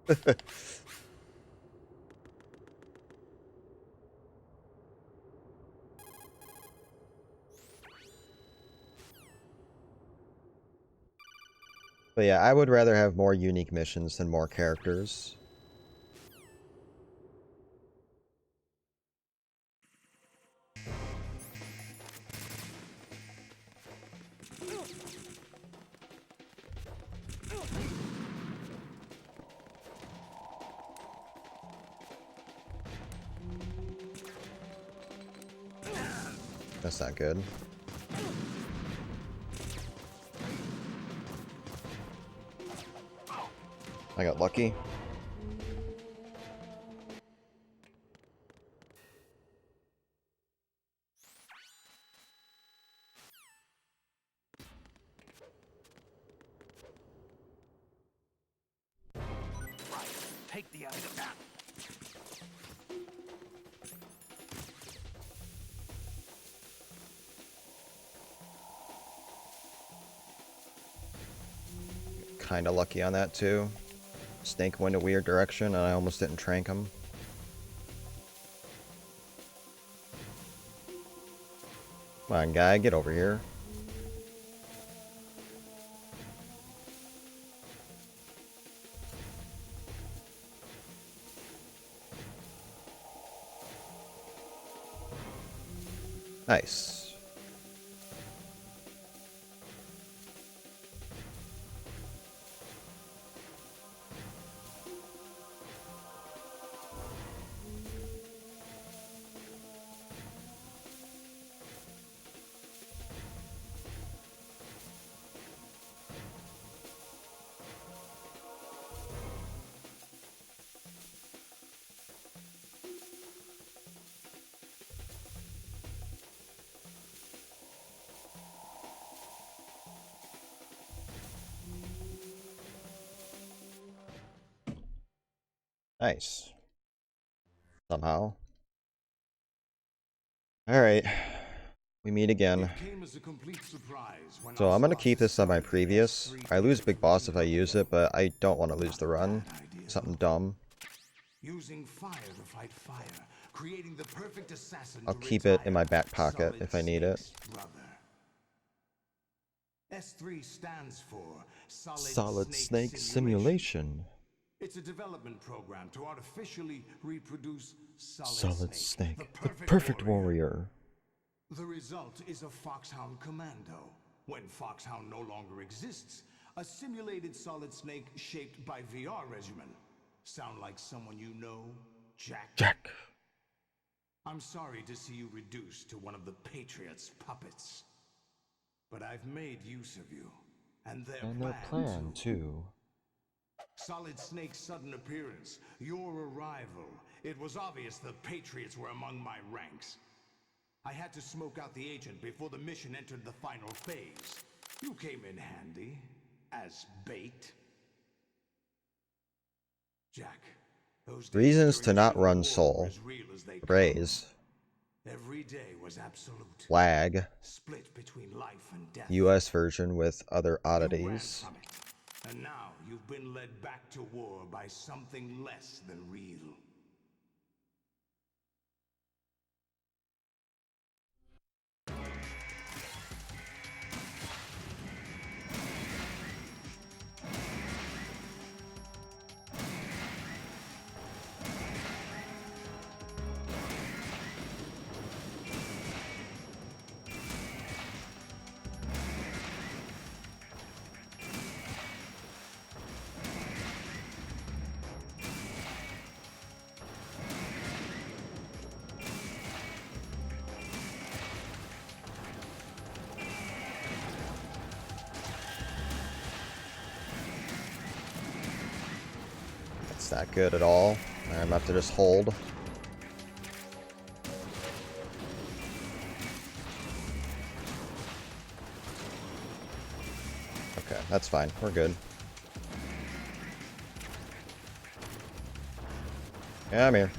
But yeah, I would rather have more unique missions than more characters. That's not good. I got lucky. Take the item now. Kinda lucky on that too. Snake went a weird direction and I almost didn't trank him. Come on, guy, get over here. Nice. Nice. Somehow. Alright. We meet again. So I'm gonna keep this on my previous. I lose Big Boss if I use it, but I don't want to lose the run. Something dumb. Using fire to fight fire, creating the perfect assassin. I'll keep it in my back pocket if I need it. S3 stands for Solid Snake Simulation. It's a development program to artificially reproduce Solid Snake, the perfect warrior. The result is a Foxhound Commando. When Foxhound no longer exists, a simulated Solid Snake shaped by VR regimen. Sound like someone you know, Jack? Jack. I'm sorry to see you reduced to one of the Patriots' puppets. But I've made use of you, and their plan too. Solid Snake's sudden appearance, your arrival. It was obvious the Patriots were among my ranks. I had to smoke out the agent before the mission entered the final phase. You came in handy, as bait. Jack, those Reasons to not run Soul. Raise. Every day was absolute. Lag. Split between life and death. US version with other oddities. You ran from it. And now you've been led back to war by something less than real. It's not good at all. I'm gonna have to just hold. Okay, that's fine. We're good. Yeah, I'm here.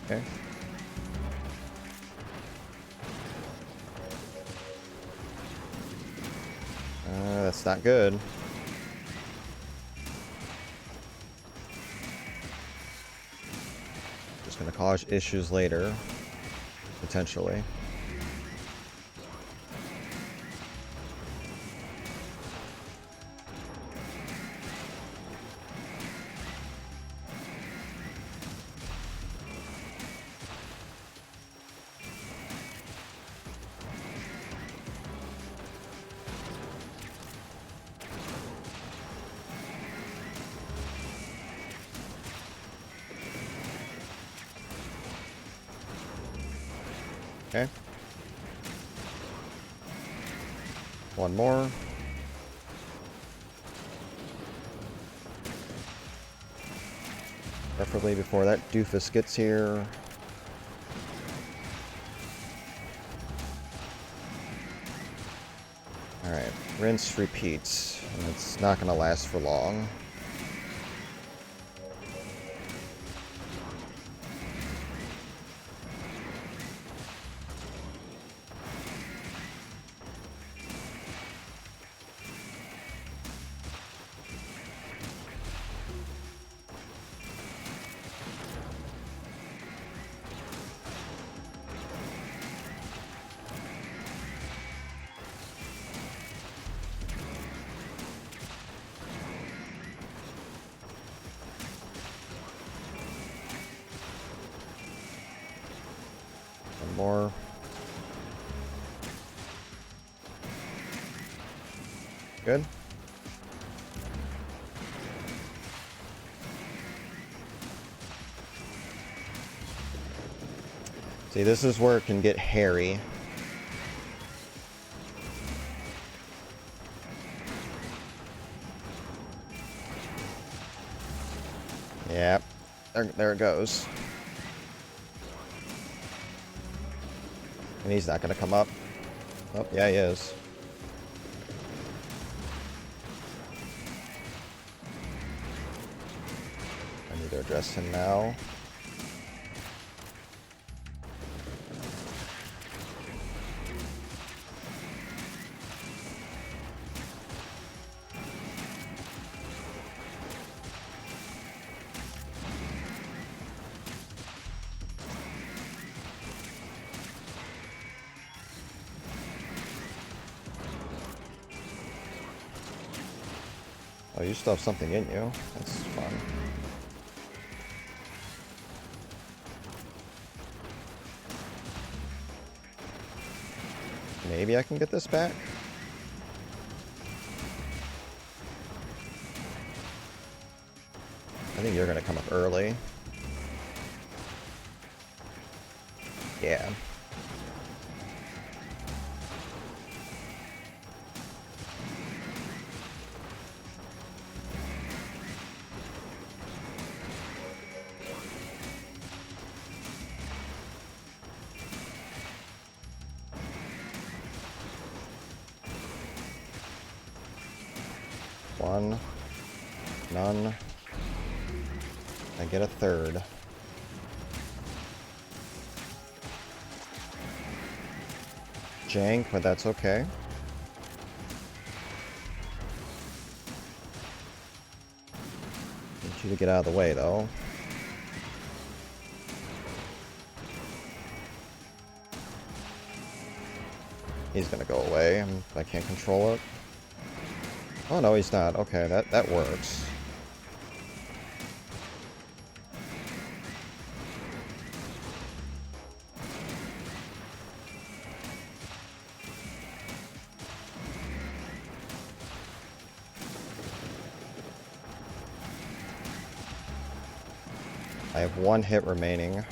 Okay. That's not good. Just gonna cause issues later, potentially. Okay. One more. Preferably before that doofus gets here. Alright, rinse, repeat. And it's not going to last for long. One more. Good. See, this is where it can get hairy. Yep. There it goes. And he's not going to come up. Oh, yeah, he is. I need to address him now. Oh, you still have something in you. That's fun. Maybe I can get this back? I think you're gonna come up early. Yeah. One. None. I get a third. Jank, but that's okay. Need you to get out of the way, though. He's gonna go away. I can't control it. Oh, no, he's not. Okay, that works. I have one hit remaining.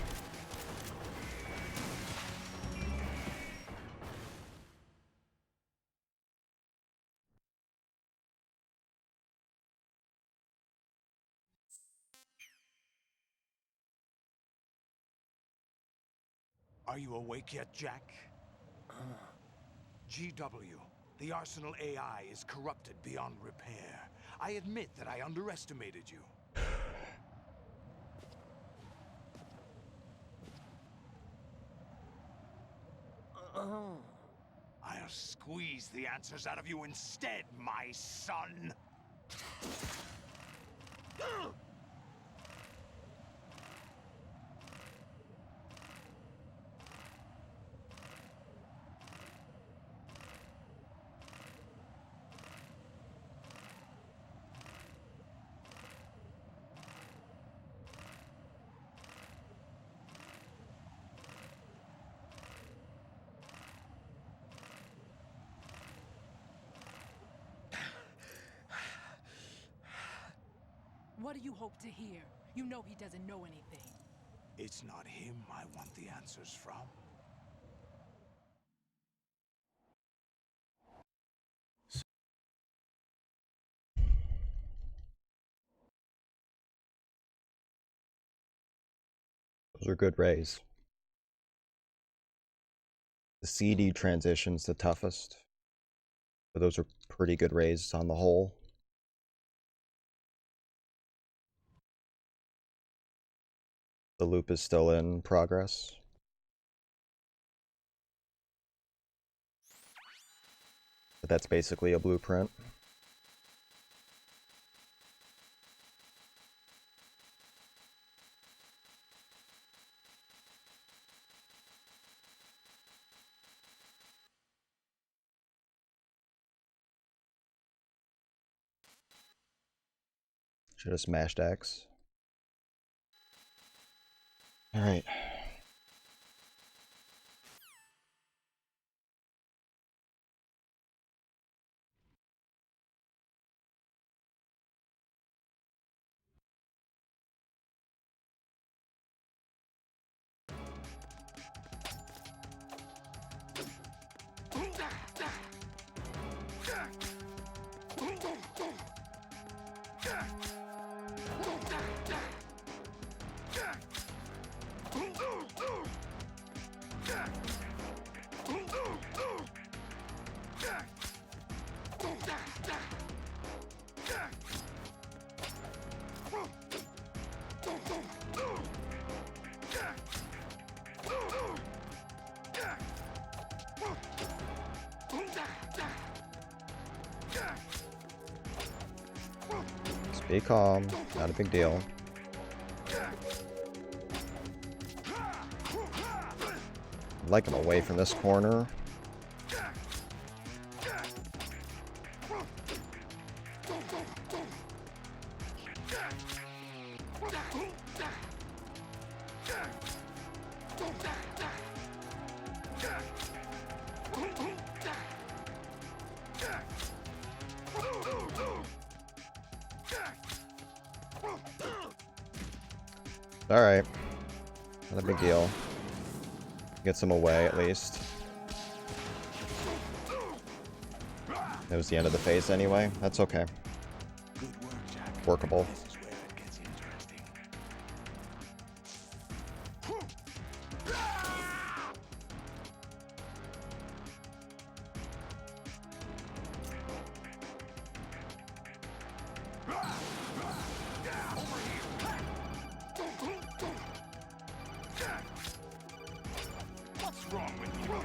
Are you awake yet, Jack? GW, the Arsenal AI is corrupted beyond repair. I admit that I underestimated you. Oh. I'll squeeze the answers out of you instead, my son. What do you hope to hear? You know he doesn't know anything. It's not him I want the answers from. Those are good rays. The CD transition's the toughest. But those are pretty good rays on the whole. The loop is still in progress. But that's basically a blueprint. Should have smashed X. Alright. Just be calm, not a big deal. I'd like him away from this corner. Alright. Not a big deal. Get some away at least. That was the end of the phase anyway. That's okay. Good work, Jack. Workable. This is where it gets interesting. What's wrong with you?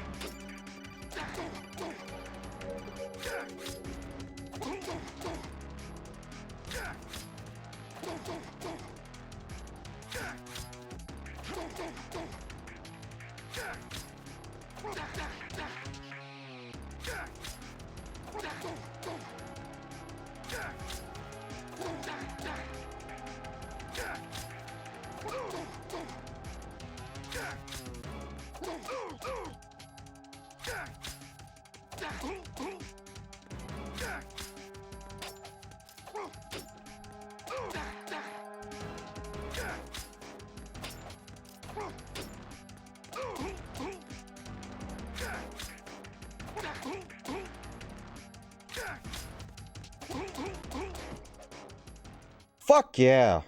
Fuck yeah.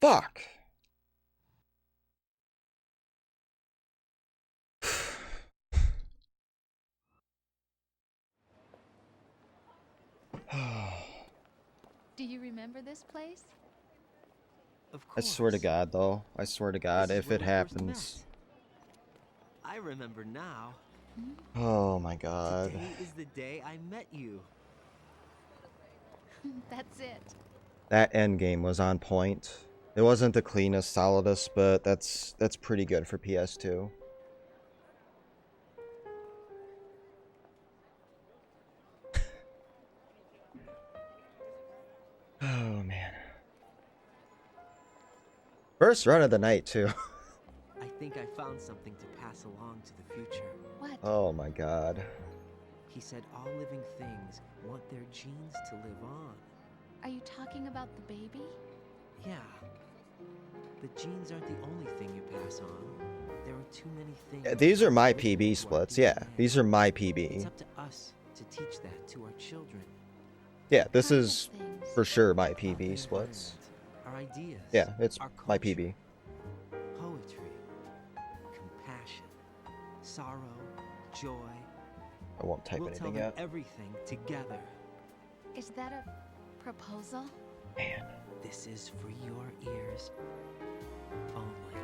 Fuck. Do you remember this place? Of I course. swear to God, though. I swear to God, This is if where it we first happens. I remember now. Oh my god. Today is the day I met you. That's it. That end game was on point. It wasn't the cleanest, solidest, but that's pretty good for PS2. Oh man. First run of the night too. I think I found something to pass along to the future. What? Oh my god. He said all living things want their genes to live on. Are you talking about the baby? Yeah. The genes aren't the only thing you pass on. There are too many things. Yeah, these are my written PB into our splits. Yeah, DNA. these are my It's PB. up to us to teach that to our children. Yeah, this Kind of is things. for sure my Our PB splits. environment, our ideas. Yeah, it's our my culture, PB. Poetry, compassion, sorrow, joy. I won't type We'll tell anything them yet. everything together. Is that a proposal? Man. This is for your ears only.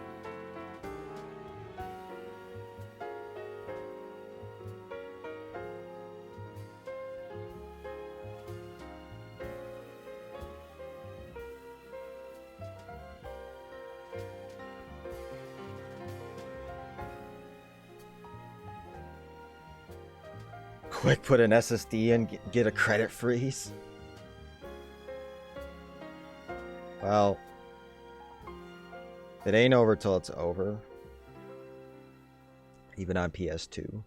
Quick, put an SSD in, get a credit freeze. Well, it ain't over till it's over. Even on PS2.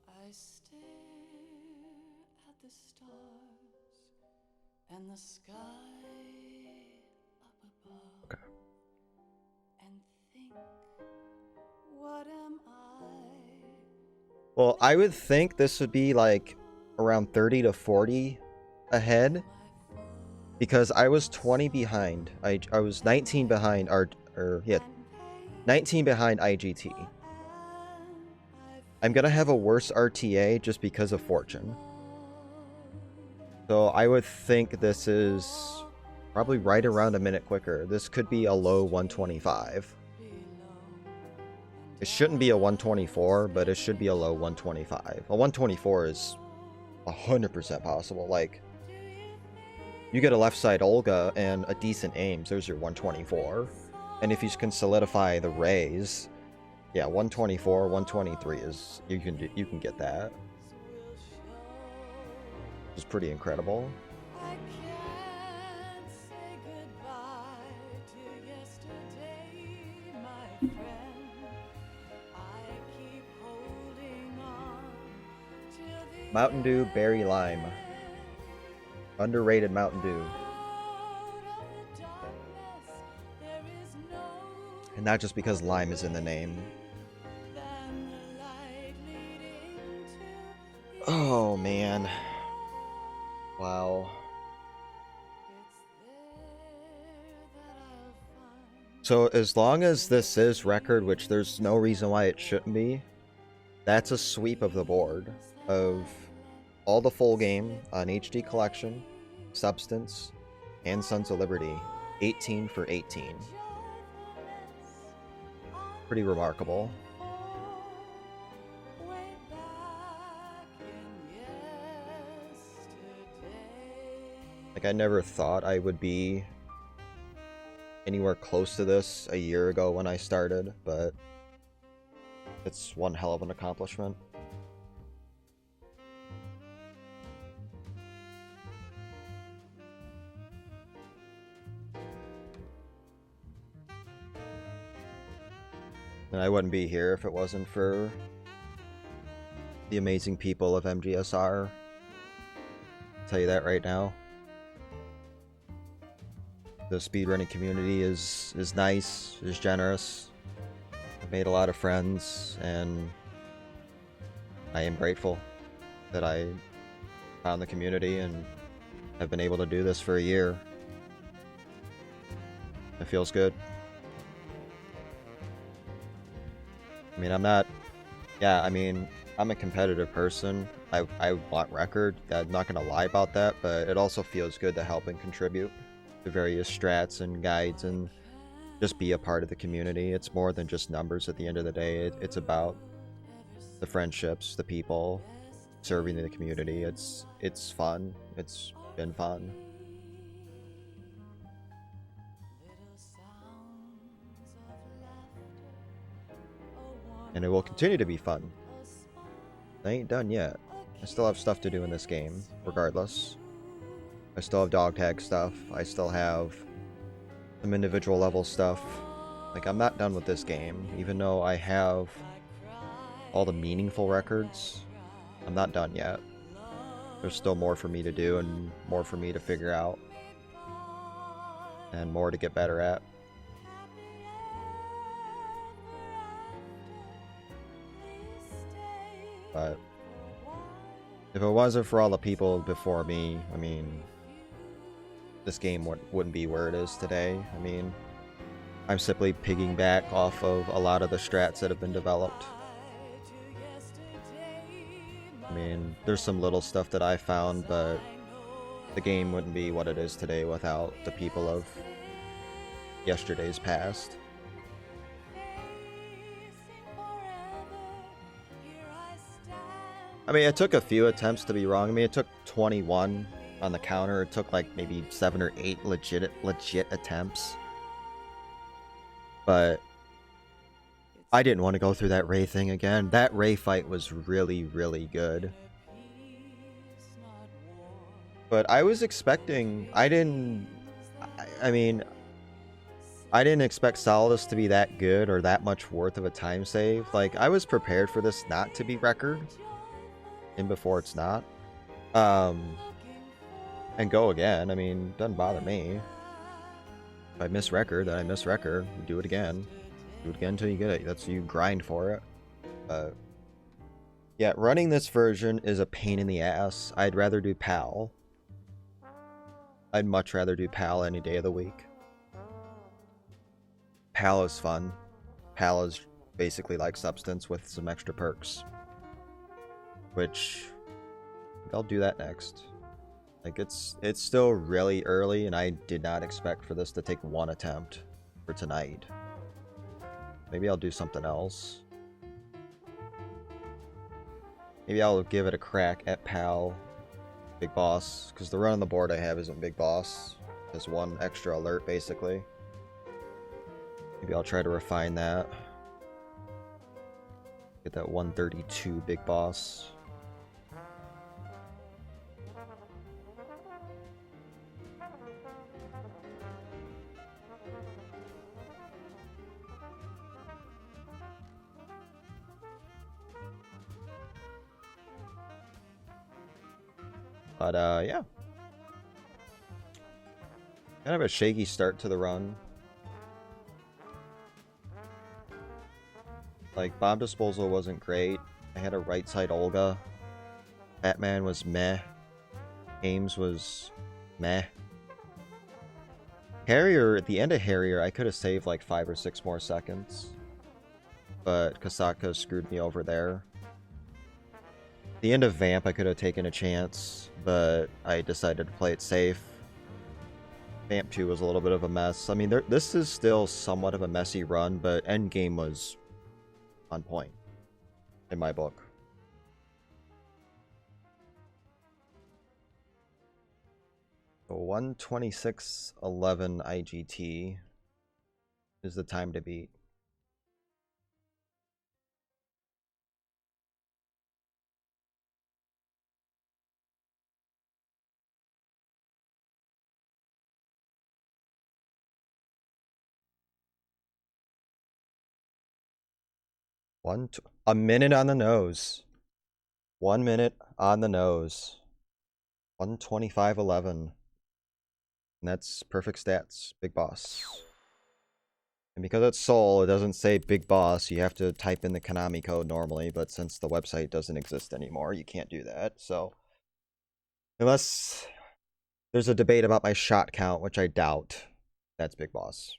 I stare at the stars and the sky up above. Okay. And think, what am I? Well, I would think this would be like around 30 to 40 ahead. Because I was 20 behind. I was 19 behind 19 behind IGT. I'm gonna have a worse RTA just because of Fortune. So I would think this is probably right around a minute quicker. This could be a low 125. It shouldn't be a 124, but it should be a low 125. A 124 is 100% possible. Like, you get a left side Olga and a decent aims, there's your 124. And if you can solidify the rays, yeah, 124, 123 is you can get that. It's pretty incredible. I can't say goodbye to yesterday, my friend. I keep holding on till the Mountain Dew Berry Lime. Underrated Mountain Dew. out of the darkness there is no And not just because lime is in the name. than the light leading to the Oh man. Wow. it's there that I'll find. So as long as this is record, which there's no reason why it shouldn't be, that's a sweep of the board of all the full game on HD Collection, Substance, and Sons of Liberty. 18 for 18. Pretty remarkable. Way back in yesterday. Like, I never thought I would be anywhere close to this a year ago when I started, but it's one hell of an accomplishment. And I wouldn't be here if it wasn't for the amazing people of MGSR. I'll tell you that right now. The speedrunning community is nice, is generous. I've made a lot of friends, and I am grateful that I found the community and have been able to do this for a year. It feels good. I mean, I'm not... Yeah, I mean, I'm a competitive person. I want record. I'm not going to lie about that, but it also feels good to help and contribute to various strats and guides and just be a part of the community. It's more than just numbers at the end of the day. It's about the friendships, the people, serving the community. It's fun. It's been fun. And it will continue to be fun. I ain't done yet. I still have stuff to do in this game, regardless. I still have dog tag stuff. I still have some individual level stuff. Like, I'm not done with this game. Even though I have all the meaningful records, I'm not done yet. There's still more for me to do and more for me to figure out. And more to get better at. But if it wasn't for all the people before me, I mean, this game wouldn't be where it is today. I mean, I'm simply piggybacking off of a lot of the strats that have been developed. I mean, there's some little stuff that I found, but the game wouldn't be what it is today without the people of yesterday's past. I mean, it took a few attempts to be wrong. I mean, it took 21 on the counter. It took like maybe 7 or 8 legit attempts. But I didn't want to go through that Ray thing again. That Ray fight was really, really good. But I was expecting... I didn't expect Solidus to be that good or that much worth of a time save. Like, I was prepared for this not to be record. In before it's not. And go again. I mean, doesn't bother me. If I miss record, then I miss record. You do it again. Do it again until you get it. That's you grind for it. Yeah, running this version is a pain in the ass. I'd rather do PAL. I'd much rather do PAL any day of the week. PAL is fun. PAL is basically like Substance with some extra perks. Which I'll do that next. Like, it's still really early, and I did not expect for this to take 1 attempt for tonight. Maybe I'll do something else. Maybe I'll give it a crack at PAL Big Boss, because the run on the board I have isn't Big Boss. There's 1 extra alert, basically. Maybe I'll try to refine that. Get that 132 Big Boss. But, yeah. Kind of a shaky start to the run. Like, Bomb Disposal wasn't great. I had a right side Olga. Batman was meh. Ames was meh. Harrier, at the end of Harrier, I could have saved like 5 or 6 more seconds. But Kasaka screwed me over there. The end of Vamp, I could have taken a chance, but I decided to play it safe. Vamp 2 was a little bit of a mess. I mean, this is still somewhat of a messy run, but endgame was on point, in my book. So 126.11 IGT is the time to beat. A minute on the nose. 1 minute on the nose. 125.11. And that's perfect stats. Big Boss. And because it's Soul, it doesn't say Big Boss. You have to type in the Konami code normally, but since the website doesn't exist anymore, you can't do that. So, unless there's a debate about my shot count, which I doubt, that's Big Boss.